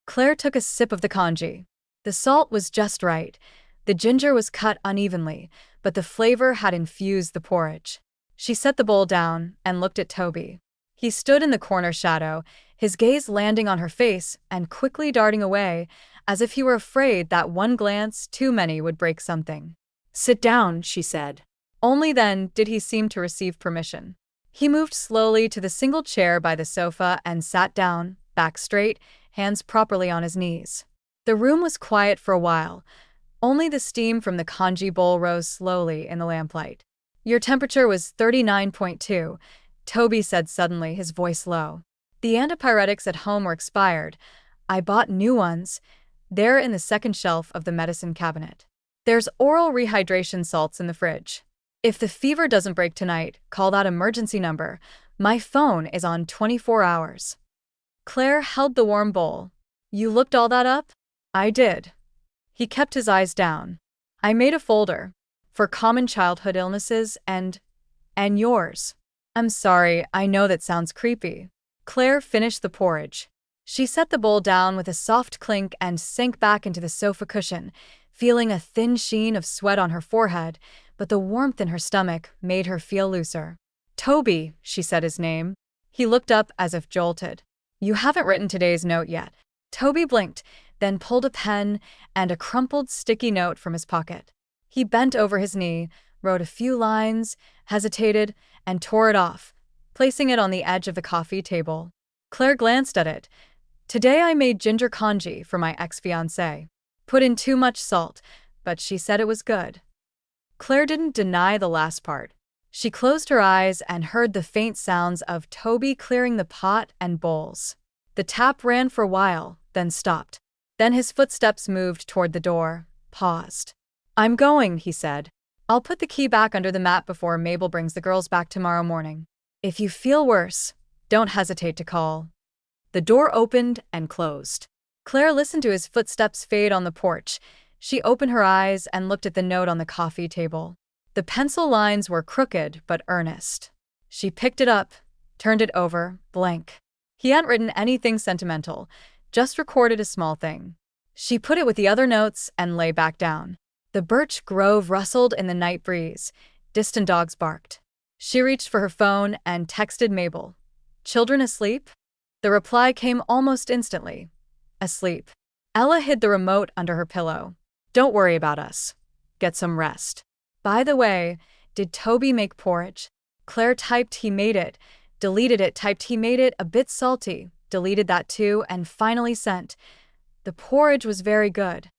Claire took a sip of the congee. The salt was just right. The ginger was cut unevenly, but the flavor had infused the porridge. She set the bowl down and looked at Toby. He stood in the corner shadow, his gaze landing on her face and quickly darting away, as if he were afraid that one glance too many would break something. "Sit down," she said. Only then did he seem to receive permission. He moved slowly to the single chair by the sofa and sat down, back straight, hands properly on his knees. The room was quiet for a while. Only the steam from the congee bowl rose slowly in the lamplight. "Your temperature was 39.2, Toby said suddenly, his voice low. "The antipyretics at home were expired. I bought new ones. They're in the second shelf of the medicine cabinet. There's oral rehydration salts in the fridge. If the fever doesn't break tonight, call that emergency number. My phone is on 24 hours. Claire held the warm bowl. "You looked all that up?" "I did." He kept his eyes down. "I made a folder for common childhood illnesses and yours." "I'm sorry, I know that sounds creepy." Claire finished the porridge. She set the bowl down with a soft clink and sank back into the sofa cushion, feeling a thin sheen of sweat on her forehead, but the warmth in her stomach made her feel looser. "Toby," she said his name. He looked up as if jolted. "You haven't written today's note yet." Toby blinked, then pulled a pen and a crumpled sticky note from his pocket. He bent over his knee, wrote a few lines, hesitated, and tore it off, placing it on the edge of the coffee table. Claire glanced at it. "Today I made ginger congee for my ex-fiancé. Put in too much salt, but she said it was good." Claire didn't deny the last part. She closed her eyes and heard the faint sounds of Toby clearing the pot and bowls. The tap ran for a while, then stopped. Then his footsteps moved toward the door, paused. "I'm going," he said. "I'll put the key back under the mat before Mabel brings the girls back tomorrow morning. If you feel worse, don't hesitate to call." The door opened and closed. Claire listened to his footsteps fade on the porch. She opened her eyes and looked at the note on the coffee table. The pencil lines were crooked but earnest. She picked it up, turned it over, blank. He hadn't written anything sentimental, just recorded a small thing. She put it with the other notes and lay back down. The birch grove rustled in the night breeze. Distant dogs barked. She reached for her phone and texted Mabel. "Children asleep?" The reply came almost instantly. "Asleep." Ella hid the remote under her pillow. "Don't worry about us. Get some rest. By the way, did Toby make porridge?" Claire typed he made it, deleted it, typed he made it a bit salty, deleted that too, and finally sent. The porridge was very good.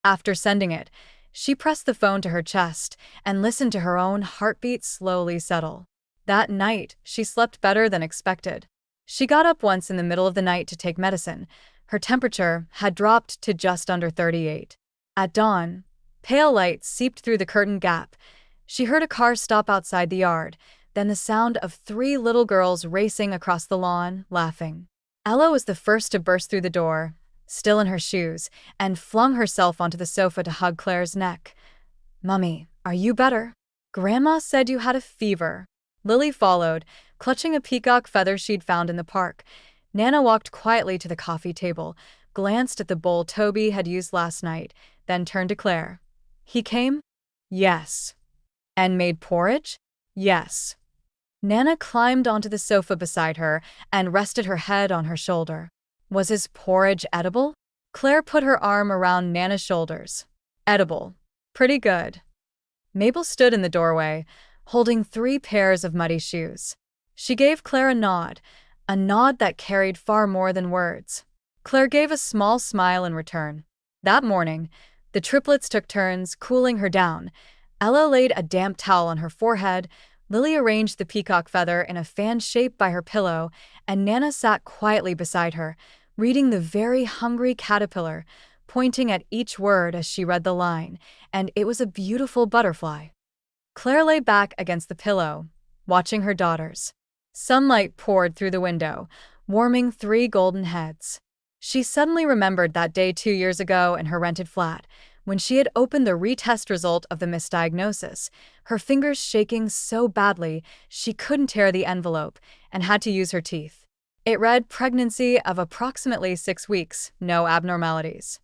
After sending it, she pressed the phone to her chest and listened to her own heartbeat slowly settle. That night, she slept better than expected. She got up once in the middle of the night to take medicine. Her temperature had dropped to just under 38. At dawn, pale light seeped through the curtain gap. She heard a car stop outside the yard, then the sound of 3 little girls racing across the lawn, laughing. Ella was the first to burst through the door, still in her shoes, and flung herself onto the sofa to hug Claire's neck. "Mummy, are you better? Grandma said you had a fever." Lily followed, clutching a peacock feather she'd found in the park. Nana walked quietly to the coffee table, glanced at the bowl Toby had used last night, then turned to Claire. "He came?" "Yes." "And made porridge?" "Yes." Nana climbed onto the sofa beside her and rested her head on her shoulder. Was his porridge edible? Claire put her arm around Nana's shoulders. "Edible. Pretty good." Mabel stood in the doorway, holding 3 pairs of muddy shoes. She gave Claire a nod that carried far more than words. Claire gave a small smile in return. That morning, the triplets took turns cooling her down. Ella laid a damp towel on her forehead, Lily arranged the peacock feather in a fan shape by her pillow, and Nana sat quietly beside her, reading The Very Hungry Caterpillar, pointing at each word as she read the line, and it was a beautiful butterfly. Claire lay back against the pillow, watching her daughters. Sunlight poured through the window, warming 3 golden heads. She suddenly remembered that day 2 years ago in her rented flat, when she had opened the retest result of the misdiagnosis, her fingers shaking so badly she couldn't tear the envelope and had to use her teeth. It read pregnancy of approximately 6 weeks, no abnormalities.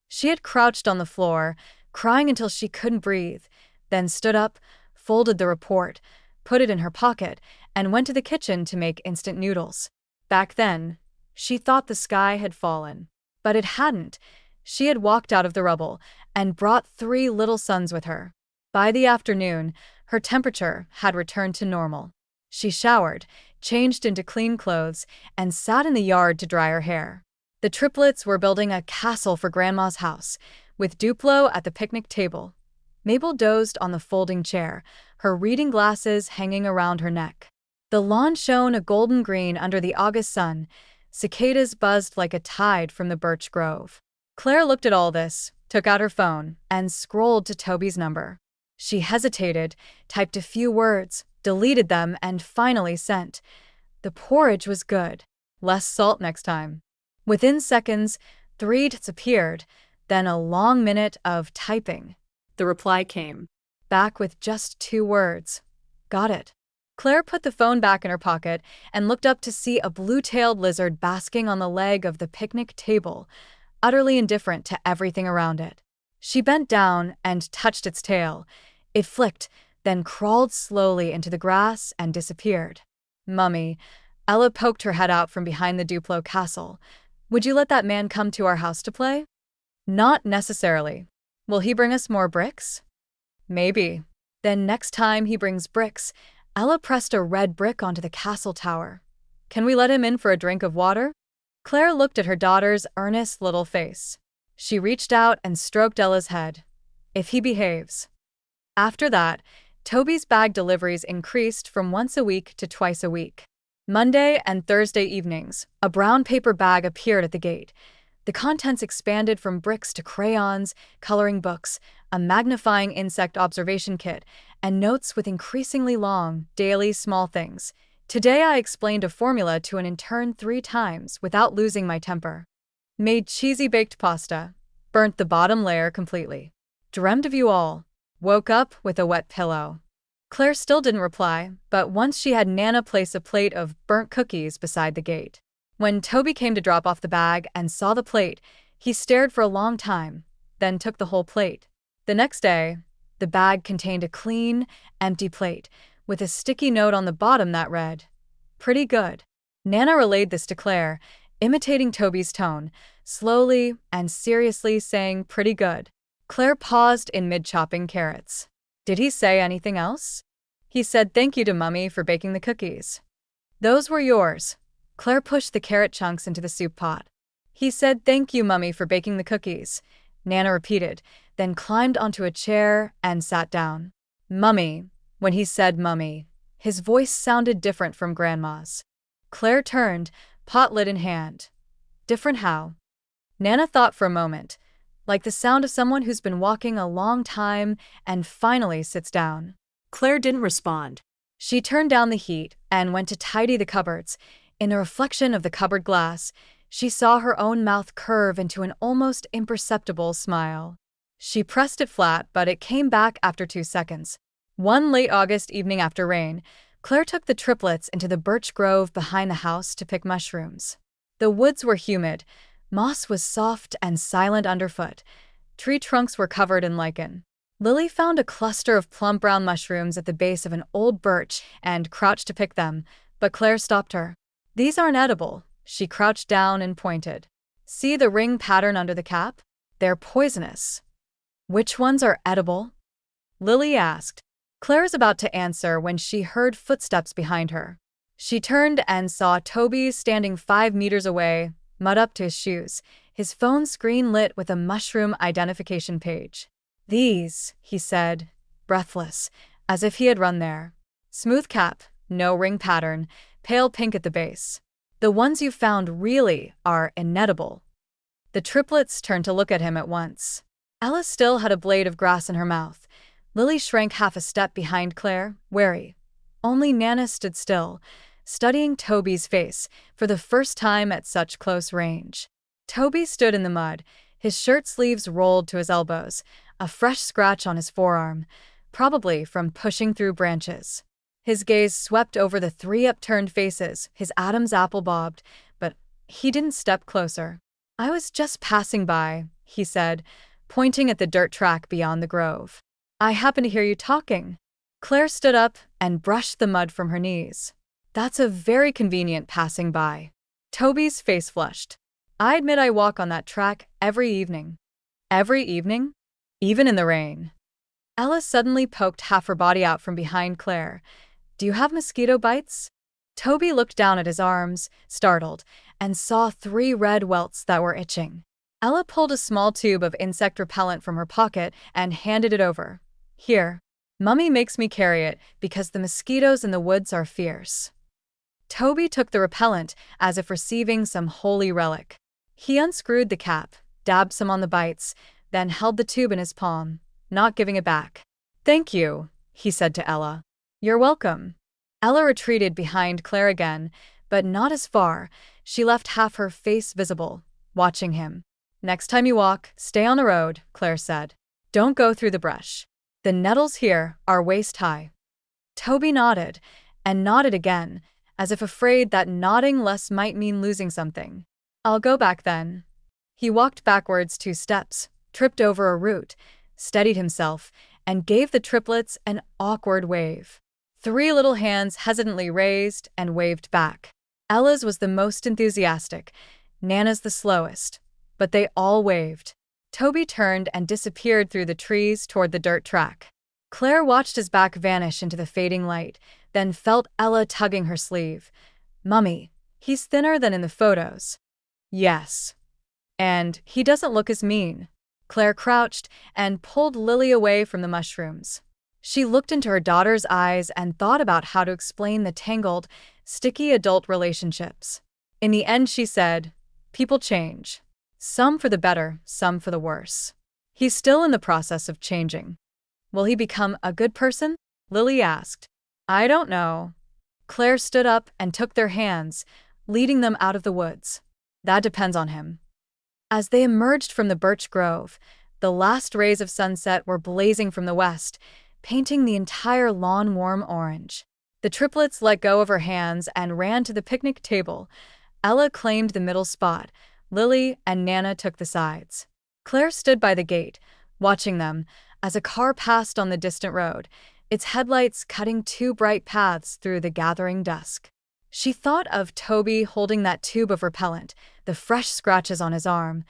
She had crouched on the floor, crying until she couldn't breathe, then stood up, folded the report, put it in her pocket, and went to the kitchen to make instant noodles. Back then, she thought the sky had fallen. But it hadn't. She had walked out of the rubble and brought 3 little sons with her. By the afternoon, her temperature had returned to normal. She showered, changed into clean clothes, and sat in the yard to dry her hair. The triplets were building a castle for Grandma's house, with Duplo at the picnic table. Mabel dozed on the folding chair, her reading glasses hanging around her neck. The lawn shone a golden green under the August sun. Cicadas buzzed like a tide from the birch grove. Claire looked at all this, took out her phone, and scrolled to Toby's number. She hesitated, typed a few words, deleted them, and finally sent. The porridge was good. Less salt next time. Within seconds, 3 dots appeared, then a long minute of typing. The reply came. Back with just 2 words. Got it. Claire put the phone back in her pocket and looked up to see a blue-tailed lizard basking on the leg of the picnic table, utterly indifferent to everything around it. She bent down and touched its tail. It flicked, then crawled slowly into the grass and disappeared. "Mummy," Ella poked her head out from behind the Duplo castle. "Would you let that man come to our house to play?" "Not necessarily. Will he bring us more bricks?" "Maybe." Then next time he brings bricks, Ella pressed a red brick onto the castle tower. "Can we let him in for a drink of water?" Claire looked at her daughter's earnest little face. She reached out and stroked Ella's head. "If he behaves." After that, Toby's bag deliveries increased from once a week to twice a week. Monday and Thursday evenings, a brown paper bag appeared at the gate. The contents expanded from bricks to crayons, coloring books, a magnifying insect observation kit, and notes with increasingly long, daily small things. "Today I explained a formula to an intern 3 times without losing my temper." Made cheesy baked pasta. Burnt the bottom layer completely. Dreamt of you all. Woke up with a wet pillow. Claire still didn't reply, but once she had Nana place a plate of burnt cookies beside the gate. When Toby came to drop off the bag and saw the plate, he stared for a long time, then took the whole plate. The next day, the bag contained a clean, empty plate, with a sticky note on the bottom that read, "Pretty good." Nana relayed this to Claire, imitating Toby's tone, slowly and seriously saying "pretty good." Claire paused in mid-chopping carrots. Did he say anything else? He said thank you to Mummy for baking the cookies. Those were yours. Claire pushed the carrot chunks into the soup pot. He said thank you, Mummy, for baking the cookies, Nana repeated, then climbed onto a chair and sat down. Mummy. When he said Mummy, his voice sounded different from Grandma's. Claire turned, pot lid in hand. Different how? Nana thought for a moment, like the sound of someone who's been walking a long time and finally sits down. Claire didn't respond. She turned down the heat and went to tidy the cupboards. In the reflection of the cupboard glass, she saw her own mouth curve into an almost imperceptible smile. She pressed it flat, but it came back after 2 seconds. One late August evening after rain, Claire took the triplets into the birch grove behind the house to pick mushrooms. The woods were humid. Moss was soft and silent underfoot. Tree trunks were covered in lichen. Lily found a cluster of plump brown mushrooms at the base of an old birch and crouched to pick them, but Claire stopped her. These aren't edible. She crouched down and pointed. See the ring pattern under the cap? They're poisonous. Which ones are edible? Lily asked. Claire was about to answer when she heard footsteps behind her. She turned and saw Toby standing 5 meters away, mud up to his shoes, his phone screen lit with a mushroom identification page. These, he said, breathless, as if he had run there. Smooth cap, no ring pattern, pale pink at the base. The ones you found really are inedible. The triplets turned to look at him at once. Ella still had a blade of grass in her mouth. Lily shrank half a step behind Claire, wary. Only Nana stood still, studying Toby's face for the first time at such close range. Toby stood in the mud, his shirt sleeves rolled to his elbows, a fresh scratch on his forearm, probably from pushing through branches. His gaze swept over the 3 upturned faces, his Adam's apple bobbed, but he didn't step closer. I was just passing by, he said, pointing at the dirt track beyond the grove. I happened to hear you talking. Claire stood up and brushed the mud from her knees. That's a very convenient passing by. Toby's face flushed. I admit I walk on that track every evening. Every evening? Even in the rain. Ella suddenly poked half her body out from behind Claire. Do you have mosquito bites? Toby looked down at his arms, startled, and saw 3 red welts that were itching. Ella pulled a small tube of insect repellent from her pocket and handed it over. Here. Mummy makes me carry it because the mosquitoes in the woods are fierce. Toby took the repellent as if receiving some holy relic. He unscrewed the cap, dabbed some on the bites, then held the tube in his palm, not giving it back. Thank you, he said to Ella. You're welcome. Ella retreated behind Claire again, but not as far. She left half her face visible, watching him. Next time you walk, stay on the road, Claire said. Don't go through the brush. The nettles here are waist-high. Toby nodded, and nodded again, as if afraid that nodding less might mean losing something. I'll go back then. He walked backwards 2 steps, tripped over a root, steadied himself, and gave the triplets an awkward wave. 3 little hands hesitantly raised and waved back. Ella's was the most enthusiastic, Nana's the slowest, but they all waved. Toby turned and disappeared through the trees toward the dirt track. Claire watched his back vanish into the fading light, then felt Ella tugging her sleeve. Mummy, he's thinner than in the photos. Yes. And he doesn't look as mean. Claire crouched and pulled Lily away from the mushrooms. She looked into her daughter's eyes and thought about how to explain the tangled, sticky adult relationships. In the end, she said, people change. Some for the better, some for the worse. He's still in the process of changing. Will he become a good person? Lily asked. I don't know. Claire stood up and took their hands, leading them out of the woods. That depends on him. As they emerged from the birch grove, the last rays of sunset were blazing from the west, painting the entire lawn warm orange. The triplets let go of her hands and ran to the picnic table. Ella claimed the middle spot. Lily and Nana took the sides. Claire stood by the gate, watching them, as a car passed on the distant road, its headlights cutting two bright paths through the gathering dusk. She thought of Toby holding that tube of repellent, the fresh scratches on his arm,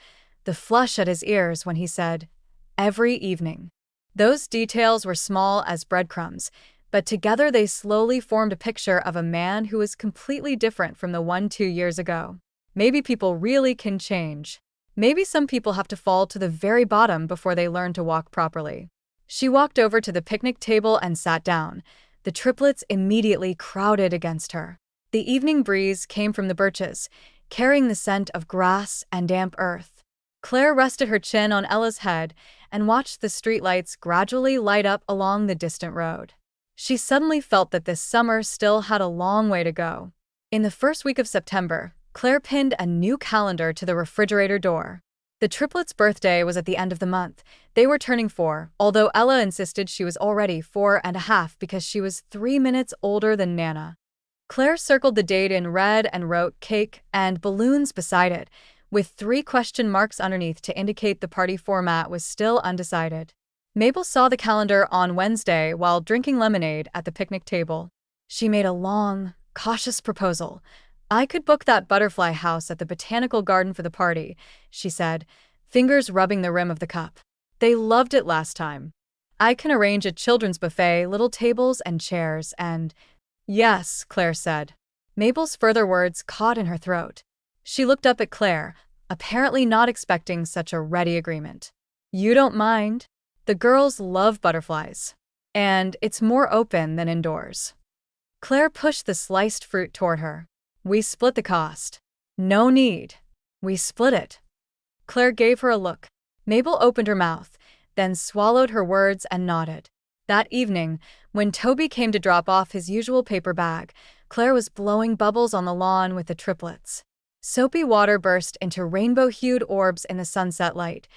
the flush at his ears when he said, "Every evening." Those details were small as breadcrumbs, but together they slowly formed a picture of a man who was completely different from the one 2 years ago. Maybe people really can change. Maybe some people have to fall to the very bottom before they learn to walk properly. She walked over to the picnic table and sat down. The triplets immediately crowded against her. The evening breeze came from the birches, carrying the scent of grass and damp earth. Claire rested her chin on Ella's head and watched the streetlights gradually light up along the distant road. She suddenly felt that this summer still had a long way to go. In the first week of September, Claire pinned a new calendar to the refrigerator door. The triplets' birthday was at the end of the month. They were turning 4, although Ella insisted she was already 4.5 because she was 3 minutes older than Nana. Claire circled the date in red and wrote cake and balloons beside it, with 3 question marks underneath to indicate the party format was still undecided. Mabel saw the calendar on Wednesday while drinking lemonade at the picnic table. She made a long, cautious proposal. "I could book that butterfly house at the botanical garden for the party," she said, fingers rubbing the rim of the cup. "They loved it last time. I can arrange a children's buffet, little tables and chairs, and—" "Yes," Claire said. Mabel's further words caught in her throat. She looked up at Claire, apparently not expecting such a ready agreement. "You don't mind? The girls love butterflies. And it's more open than indoors." Claire pushed the sliced fruit toward her. "We split the cost." "No need. We split it." Claire gave her a look. Mabel opened her mouth, then swallowed her words and nodded. That evening, when Toby came to drop off his usual paper bag, Claire was blowing bubbles on the lawn with the triplets. Soapy water burst into rainbow-hued orbs in the sunset light.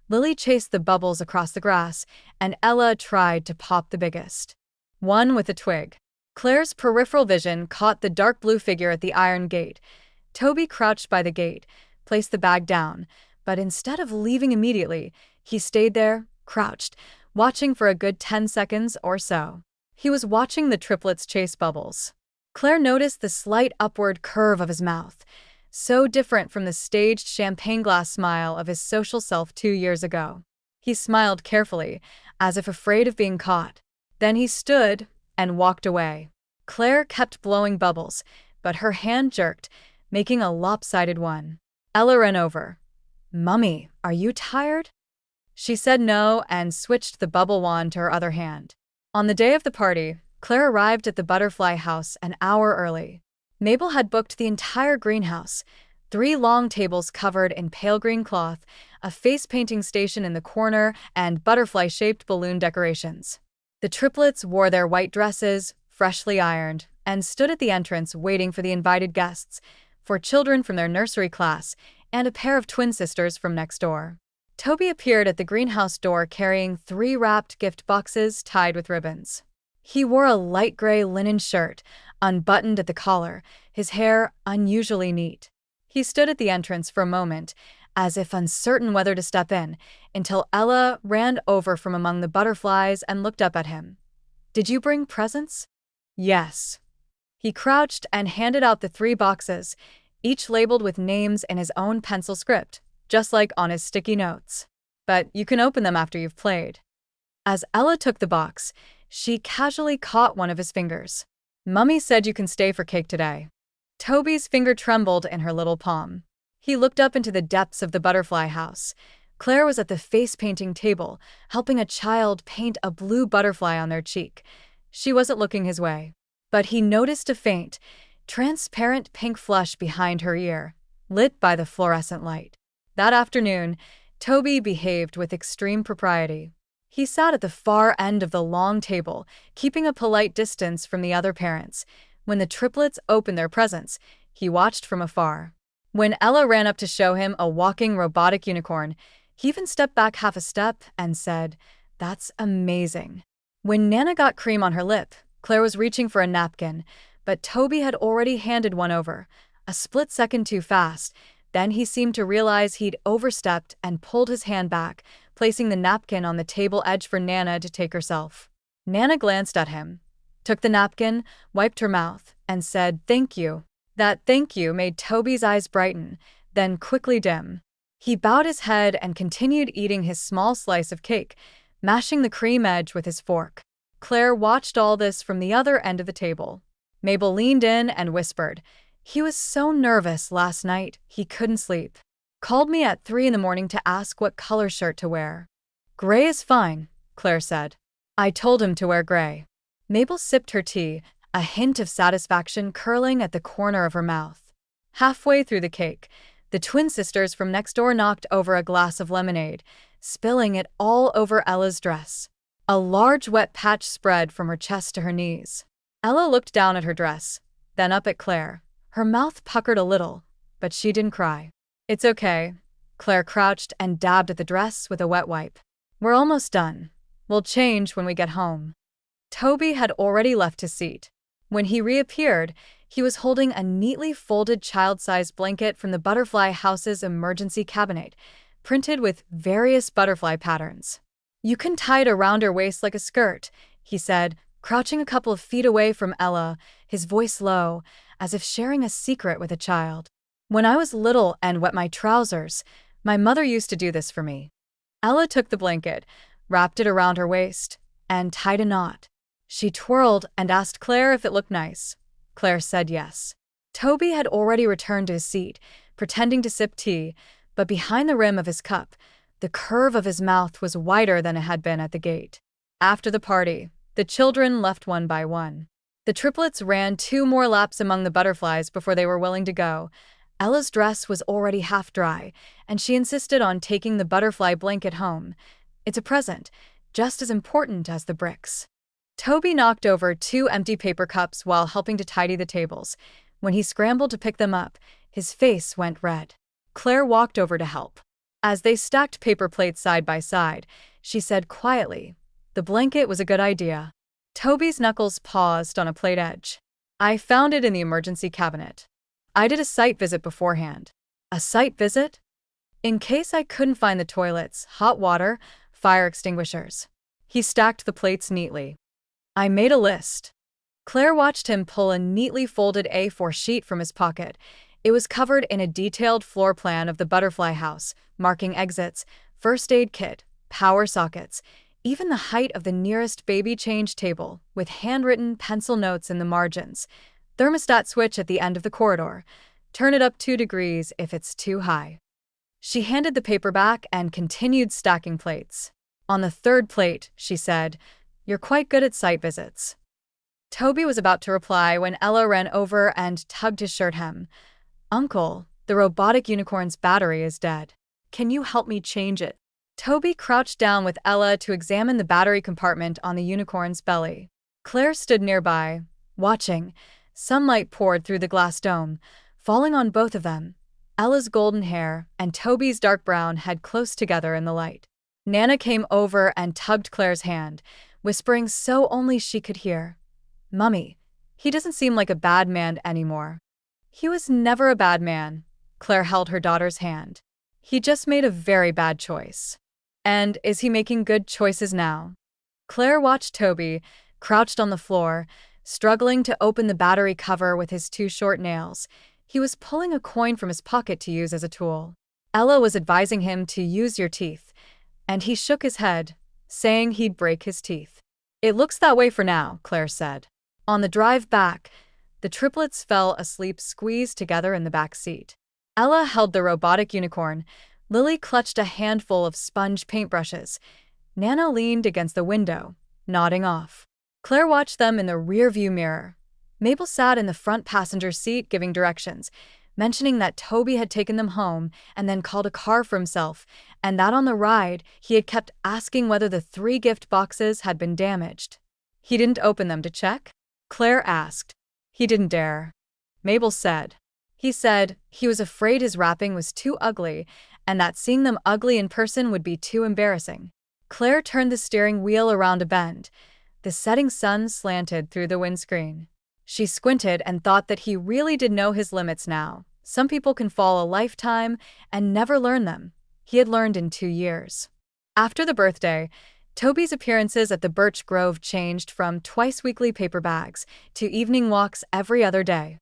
Lily chased the bubbles across the grass, and Ella tried to pop the biggest one with a twig. Claire's peripheral vision caught the dark blue figure at the iron gate. Toby crouched by the gate, placed the bag down, but instead of leaving immediately, he stayed there, crouched, watching for a good 10 seconds or so. He was watching the triplets chase bubbles. Claire noticed the slight upward curve of his mouth, so different from the staged champagne glass smile of his social self 2 years ago. He smiled carefully, as if afraid of being caught. Then he stood and walked away. Claire kept blowing bubbles, but her hand jerked, making a lopsided one. Ella ran over. "Mummy, are you tired?" She said no and switched the bubble wand to her other hand. On the day of the party, Claire arrived at the butterfly house an hour early. Mabel had booked the entire greenhouse, 3 long tables covered in pale green cloth, a face-painting station in the corner, and butterfly-shaped balloon decorations. The triplets wore their white dresses, freshly ironed, and stood at the entrance waiting for the invited guests, 4 children from their nursery class, and a pair of twin sisters from next door. Toby appeared at the greenhouse door carrying 3 wrapped gift boxes tied with ribbons. He wore a light gray linen shirt, unbuttoned at the collar, his hair unusually neat. He stood at the entrance for a moment, as if uncertain whether to step in, until Ella ran over from among the butterflies and looked up at him. "Did you bring presents?" "Yes." He crouched and handed out the 3 boxes, each labeled with names in his own pencil script, just like on his sticky notes. "But you can open them after you've played." As Ella took the box, she casually caught one of his fingers. "Mummy said you can stay for cake today." Toby's finger trembled in her little palm. He looked up into the depths of the butterfly house. Claire was at the face-painting table, helping a child paint a blue butterfly on their cheek. She wasn't looking his way. But he noticed a faint, transparent pink flush behind her ear, lit by the fluorescent light. That afternoon, Toby behaved with extreme propriety. He sat at the far end of the long table, keeping a polite distance from the other parents. When the triplets opened their presents, he watched from afar. When Ella ran up to show him a walking robotic unicorn, he even stepped back half a step and said, "That's amazing." When Nana got cream on her lip, Claire was reaching for a napkin, but Toby had already handed one over, a split second too fast. Then he seemed to realize he'd overstepped and pulled his hand back, placing the napkin on the table edge for Nana to take herself. Nana glanced at him, took the napkin, wiped her mouth, and said, "Thank you." That "thank you" made Toby's eyes brighten, then quickly dim. He bowed his head and continued eating his small slice of cake, mashing the cream edge with his fork. Claire watched all this from the other end of the table. Mabel leaned in and whispered, "He was so nervous last night, he couldn't sleep. Called me at 3 in the morning to ask what color shirt to wear." "Gray is fine," Claire said. "I told him to wear gray." Mabel sipped her tea, a hint of satisfaction curling at the corner of her mouth. Halfway through the cake, the twin sisters from next door knocked over a glass of lemonade, spilling it all over Ella's dress. A large wet patch spread from her chest to her knees. Ella looked down at her dress, then up at Claire. Her mouth puckered a little, but she didn't cry. "It's okay." Claire crouched and dabbed at the dress with a wet wipe. "We're almost done. We'll change when we get home." Toby had already left his seat. When he reappeared, he was holding a neatly folded child-sized blanket from the Butterfly House's emergency cabinet, printed with various butterfly patterns. "You can tie it around her waist like a skirt," he said, crouching a couple of feet away from Ella, his voice low, as if sharing a secret with a child. "When I was little and wet my trousers, my mother used to do this for me." Ella took the blanket, wrapped it around her waist, and tied a knot. She twirled and asked Claire if it looked nice. Claire said yes. Toby had already returned to his seat, pretending to sip tea, but behind the rim of his cup, the curve of his mouth was wider than it had been at the gate. After the party, the children left one by one. The triplets ran 2 more laps among the butterflies before they were willing to go. Ella's dress was already half dry, and she insisted on taking the butterfly blanket home. "It's a present, just as important as the bricks." Toby knocked over 2 empty paper cups while helping to tidy the tables. When he scrambled to pick them up, his face went red. Claire walked over to help. As they stacked paper plates side by side, she said quietly, "The blanket was a good idea." Toby's knuckles paused on a plate edge. "I found it in the emergency cabinet. I did a site visit beforehand." "A site visit?" "In case I couldn't find the toilets, hot water, fire extinguishers." He stacked the plates neatly. "I made a list." Claire watched him pull a neatly folded A4 sheet from his pocket. It was covered in a detailed floor plan of the Butterfly House, marking exits, first aid kit, power sockets, even the height of the nearest baby change table, with handwritten pencil notes in the margins. "Thermostat switch at the end of the corridor. Turn it up 2 degrees if it's too high." She handed the paper back and continued stacking plates. "On the 3rd plate," she said, "you're quite good at site visits." Toby was about to reply when Ella ran over and tugged his shirt hem. "Uncle, the robotic unicorn's battery is dead. Can you help me change it?" Toby crouched down with Ella to examine the battery compartment on the unicorn's belly. Claire stood nearby, watching. Sunlight poured through the glass dome, falling on both of them. Ella's golden hair and Toby's dark brown head close together in the light. Nana came over and tugged Claire's hand, whispering so only she could hear, "Mummy, he doesn't seem like a bad man anymore." "He was never a bad man." Claire held her daughter's hand. "He just made a very bad choice." "And is he making good choices now?" Claire watched Toby, crouched on the floor, struggling to open the battery cover with his 2 short nails. He was pulling a coin from his pocket to use as a tool. Ella was advising him to use your teeth, and he shook his head, saying he'd break his teeth. "It looks that way for now," Claire said. On the drive back, the triplets fell asleep squeezed together in the back seat. Ella held the robotic unicorn. Lily clutched a handful of sponge paintbrushes. Nana leaned against the window, nodding off. Claire watched them in the rearview mirror. Mabel sat in the front passenger seat giving directions, mentioning that Toby had taken them home and then called a car for himself, and that on the ride he had kept asking whether the 3 gift boxes had been damaged. "He didn't open them to check?" Claire asked. "He didn't dare," Mabel said. He said he was afraid his wrapping was too ugly and that seeing them ugly in person would be too embarrassing. Claire turned the steering wheel around a bend. The setting sun slanted through the windscreen. She squinted and thought that he really did know his limits now. Some people can fall a lifetime and never learn them. He had learned in 2 years. After the birthday, Toby's appearances at the Birch Grove changed from twice-weekly paper bags to evening walks every other day.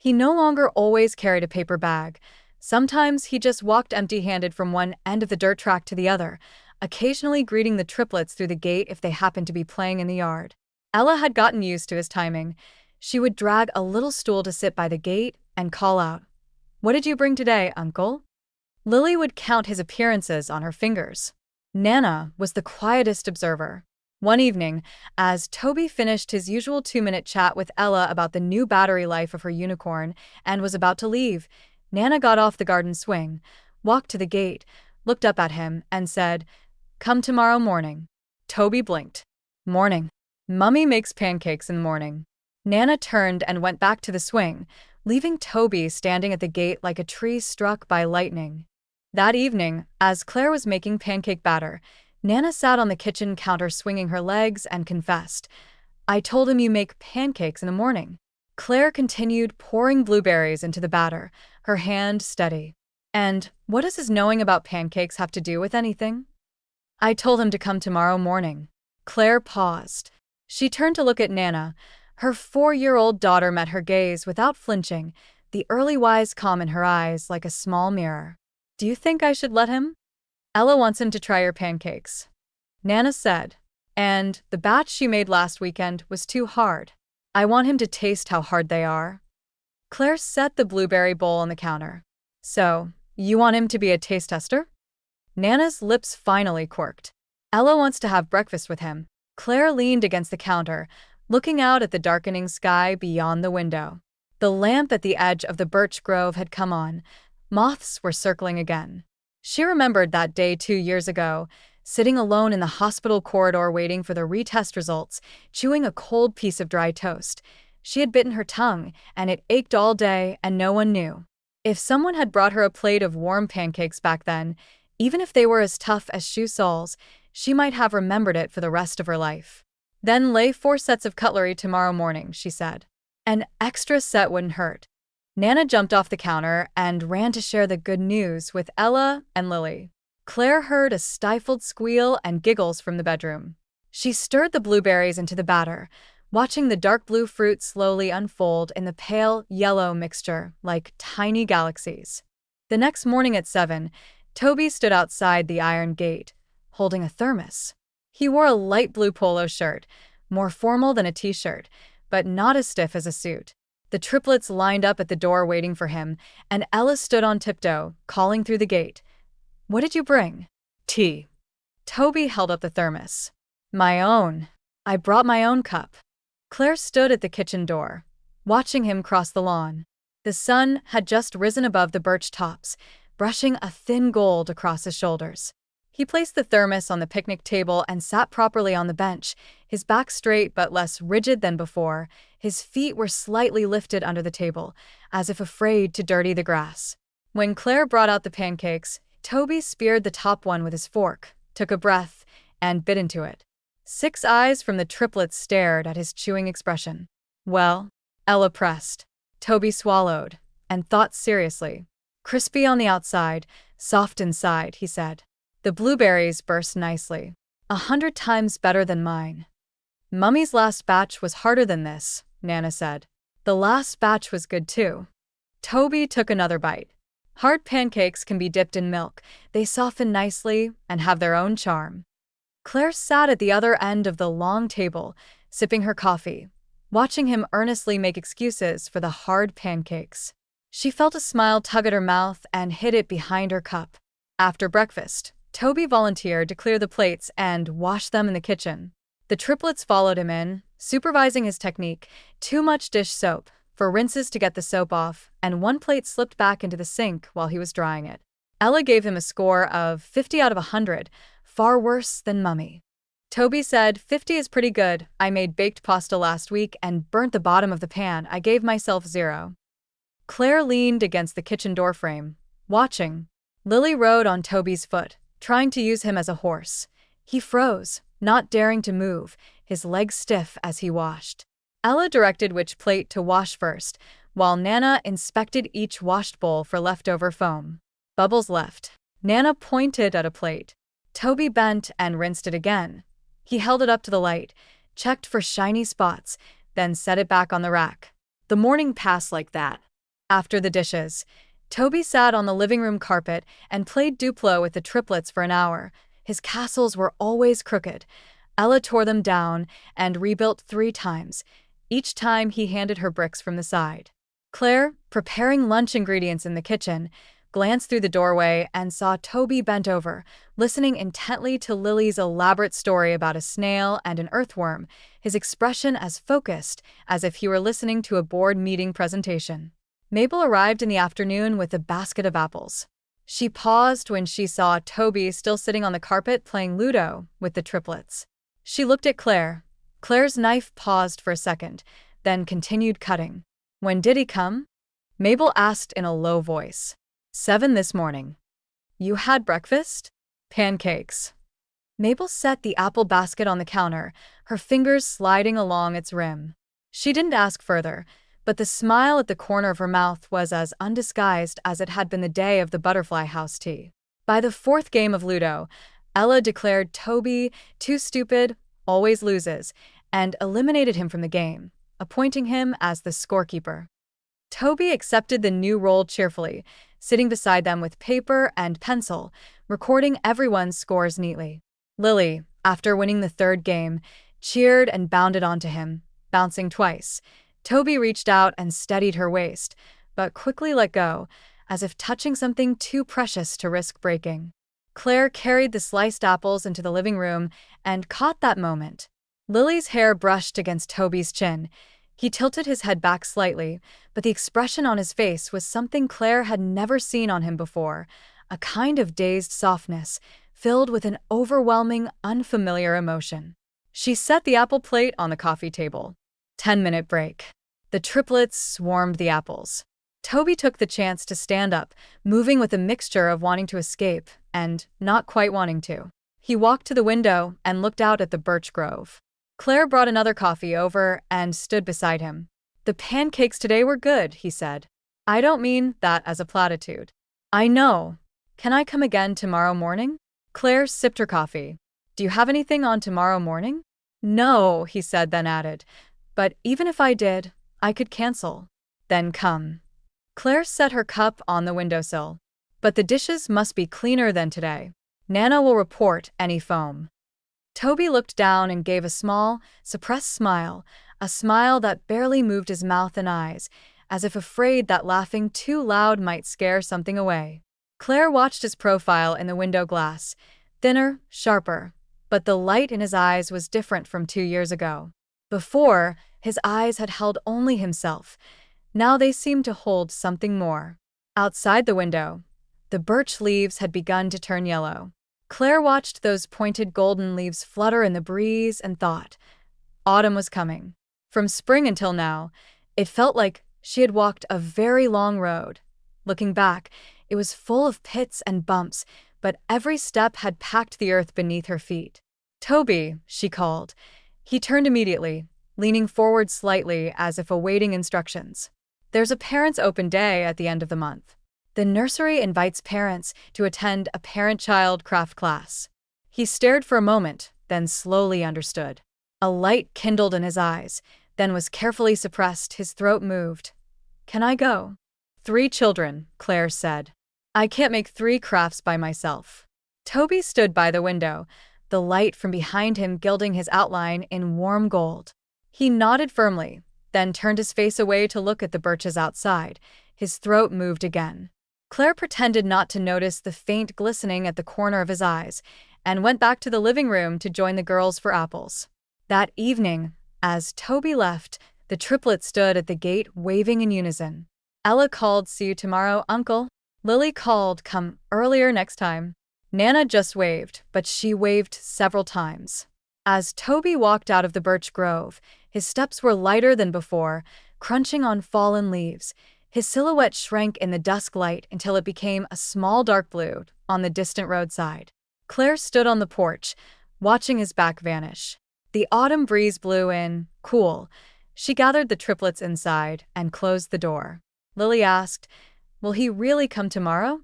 He no longer always carried a paper bag. Sometimes he just walked empty-handed from one end of the dirt track to the other, occasionally greeting the triplets through the gate if they happened to be playing in the yard. Ella had gotten used to his timing. She would drag a little stool to sit by the gate and call out, "What did you bring today, Uncle?" Lily would count his appearances on her fingers. Nana was the quietest observer. One evening, as Toby finished his usual 2-minute chat with Ella about the new battery life of her unicorn and was about to leave, Nana got off the garden swing, walked to the gate, looked up at him, and said, "Come tomorrow morning." Toby blinked. "Morning. Mummy makes pancakes in the morning." Nana turned and went back to the swing, leaving Toby standing at the gate like a tree struck by lightning. That evening, as Claire was making pancake batter, Nana sat on the kitchen counter swinging her legs and confessed, "I told him you make pancakes in the morning." Claire continued pouring blueberries into the batter, her hand steady. "And what does his knowing about pancakes have to do with anything?" "I told him to come tomorrow morning." Claire paused. She turned to look at Nana. Her 4-year-old daughter met her gaze without flinching, the early wise calm in her eyes like a small mirror. "Do you think I should let him?" "Ella wants him to try your pancakes," Nana said. "And the batch she made last weekend was too hard. I want him to taste how hard they are." Claire set the blueberry bowl on the counter. "So, you want him to be a taste tester?" Nana's lips finally quirked. "Ella wants to have breakfast with him." Claire leaned against the counter, looking out at the darkening sky beyond the window. The lamp at the edge of the birch grove had come on. Moths were circling again. She remembered that day 2 years ago, sitting alone in the hospital corridor waiting for the retest results, chewing a cold piece of dry toast. She had bitten her tongue, and it ached all day, and no one knew. If someone had brought her a plate of warm pancakes back then, even if they were as tough as shoe soles, she might have remembered it for the rest of her life. "Then lay 4 sets of cutlery tomorrow morning," she said. "An extra set wouldn't hurt." Nana jumped off the counter and ran to share the good news with Ella and Lily. Claire heard a stifled squeal and giggles from the bedroom. She stirred the blueberries into the batter, watching the dark blue fruit slowly unfold in the pale yellow mixture like tiny galaxies. The next morning at 7, Toby stood outside the iron gate, holding a thermos. He wore a light blue polo shirt, more formal than a t-shirt, but not as stiff as a suit. The triplets lined up at the door waiting for him, and Ella stood on tiptoe, calling through the gate. "What did you bring?" "Tea." Toby held up the thermos. "My own. I brought my own cup." Claire stood at the kitchen door, watching him cross the lawn. The sun had just risen above the birch tops, brushing a thin gold across his shoulders. He placed the thermos on the picnic table and sat properly on the bench, his back straight but less rigid than before. His feet were slightly lifted under the table, as if afraid to dirty the grass. When Claire brought out the pancakes, Toby speared the top one with his fork, took a breath, and bit into it. 6 eyes from the triplets stared at his chewing expression. "Well?" Ella pressed. Toby swallowed, and thought seriously. "Crispy on the outside, soft inside," he said. "The blueberries burst nicely. 100 times better than mine." "Mummy's last batch was harder than this," Nana said. "The last batch was good too." Toby took another bite. Hard pancakes can be dipped in milk. They soften nicely and have their own charm. Claire sat at the other end of the long table, sipping her coffee, watching him earnestly make excuses for the hard pancakes. She felt a smile tug at her mouth and hid it behind her cup. After breakfast, Toby volunteered to clear the plates and wash them in the kitchen. The triplets followed him in, supervising his technique. Too much dish soap, for rinses to get the soap off, and 1 plate slipped back into the sink while he was drying it. Ella gave him a score of 50 out of 100, far worse than Mummy. Toby said, 50 is pretty good. I made baked pasta last week and burnt the bottom of the pan. I gave myself 0. Claire leaned against the kitchen doorframe, watching. Lily rode on Toby's foot, trying to use him as a horse. He froze, not daring to move, his legs stiff as he washed. Ella directed which plate to wash first, while Nana inspected each washed bowl for leftover foam. Bubbles left. Nana pointed at a plate. Toby bent and rinsed it again. He held it up to the light, checked for shiny spots, then set it back on the rack. The morning passed like that. After the dishes, Toby sat on the living room carpet and played Duplo with the triplets for an hour. His castles were always crooked. Ella tore them down and rebuilt 3 times. Each time he handed her bricks from the side. Claire, preparing lunch ingredients in the kitchen, glanced through the doorway and saw Toby bent over, listening intently to Lily's elaborate story about a snail and an earthworm, his expression as focused as if he were listening to a board meeting presentation. Mabel arrived in the afternoon with a basket of apples. She paused when she saw Toby still sitting on the carpet playing Ludo with the triplets. She looked at Claire. Claire's knife paused for a second, then continued cutting. "When did he come?" Mabel asked in a low voice. 7 this morning. "You had breakfast?" "Pancakes." Mabel set the apple basket on the counter, her fingers sliding along its rim. She didn't ask further, but the smile at the corner of her mouth was as undisguised as it had been the day of the Butterfly House tea. By the 4th game of Ludo, Ella declared Toby too stupid, always loses, and eliminated him from the game, appointing him as the scorekeeper. Toby accepted the new role cheerfully, sitting beside them with paper and pencil, recording everyone's scores neatly. Lily, after winning the 3rd game, cheered and bounded onto him, bouncing twice. Toby reached out and steadied her waist, but quickly let go, as if touching something too precious to risk breaking. Claire carried the sliced apples into the living room and caught that moment. Lily's hair brushed against Toby's chin. He tilted his head back slightly, but the expression on his face was something Claire had never seen on him before, a kind of dazed softness, filled with an overwhelming, unfamiliar emotion. She set the apple plate on the coffee table. 10-minute break. The triplets swarmed the apples. Toby took the chance to stand up, moving with a mixture of wanting to escape and not quite wanting to. He walked to the window and looked out at the birch grove. Claire brought another coffee over and stood beside him. "The pancakes today were good," he said. "I don't mean that as a platitude." "I know. Can I come again tomorrow morning?" Claire sipped her coffee. "Do you have anything on tomorrow morning?" "No," he said, then added, "but even if I did, I could cancel." "Then come." Claire set her cup on the windowsill. "But the dishes must be cleaner than today. Nana will report any foam." Toby looked down and gave a small, suppressed smile, a smile that barely moved his mouth and eyes, as if afraid that laughing too loud might scare something away. Claire watched his profile in the window glass, thinner, sharper, but the light in his eyes was different from 2 years ago. Before, his eyes had held only himself. Now they seemed to hold something more. Outside the window, the birch leaves had begun to turn yellow. Claire watched those pointed golden leaves flutter in the breeze and thought, autumn was coming. From spring until now, it felt like she had walked a very long road. Looking back, it was full of pits and bumps, but every step had packed the earth beneath her feet. "Toby," she called. He turned immediately, leaning forward slightly as if awaiting instructions. "There's a parents' open day at the end of the month. The nursery invites parents to attend a parent-child craft class." He stared for a moment, then slowly understood. A light kindled in his eyes, then was carefully suppressed, his throat moved. "Can I go?" "3 children," Claire said. "I can't make 3 crafts by myself." Toby stood by the window, the light from behind him gilding his outline in warm gold. He nodded firmly, then turned his face away to look at the birches outside. His throat moved again. Claire pretended not to notice the faint glistening at the corner of his eyes, and went back to the living room to join the girls for apples. That evening, as Toby left, the triplets stood at the gate waving in unison. Ella called, "See you tomorrow, Uncle." Lily called, "Come earlier next time." Nana just waved, but she waved several times. As Toby walked out of the birch grove, his steps were lighter than before, crunching on fallen leaves. His silhouette shrank in the dusk light until it became a small dark blue on the distant roadside. Claire stood on the porch, watching his back vanish. The autumn breeze blew in, cool. She gathered the triplets inside and closed the door. Lily asked, "Will he really come tomorrow?"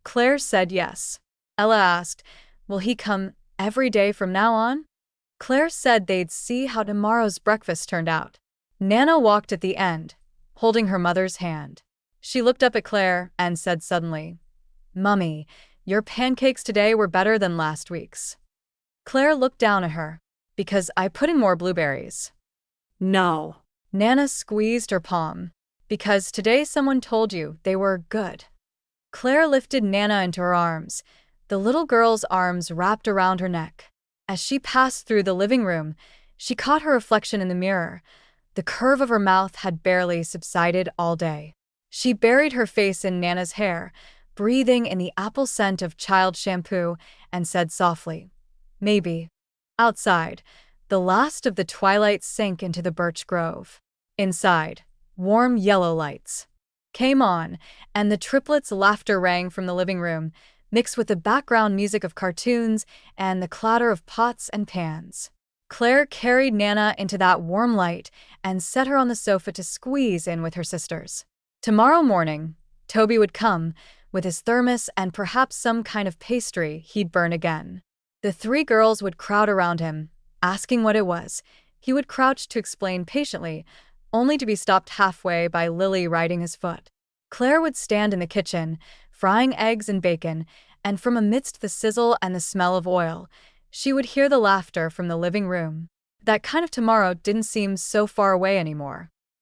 Claire said yes. Ella asked, "Will he come every day from now on?" Claire said they'd see how tomorrow's breakfast turned out. Nana walked at the end, holding her mother's hand. She looked up at Claire and said suddenly, "Mummy, your pancakes today were better than last week's." Claire looked down at her. "Because I put in more blueberries." No. Nana squeezed her palm. "Because today someone told you they were good." Claire lifted Nana into her arms, the little girl's arms wrapped around her neck. As she passed through the living room, she caught her reflection in the mirror. The curve of her mouth had barely subsided all day. She buried her face in Nana's hair, breathing in the apple scent of child shampoo, and said softly, "Maybe." Outside, the last of the twilight sank into the birch grove. Inside, warm yellow lights came on, and the triplets' laughter rang from the living room, mixed with the background music of cartoons and the clatter of pots and pans. Claire carried Nana into that warm light and set her on the sofa to squeeze in with her sisters. Tomorrow morning, Toby would come, with his thermos and perhaps some kind of pastry he'd burn again. The three girls would crowd around him, asking what it was. He would crouch to explain patiently, only to be stopped halfway by Lily riding his foot. Claire would stand in the kitchen, frying eggs and bacon, and from amidst the sizzle and the smell of oil, she would hear the laughter from the living room. That kind of tomorrow didn't seem so far away anymore.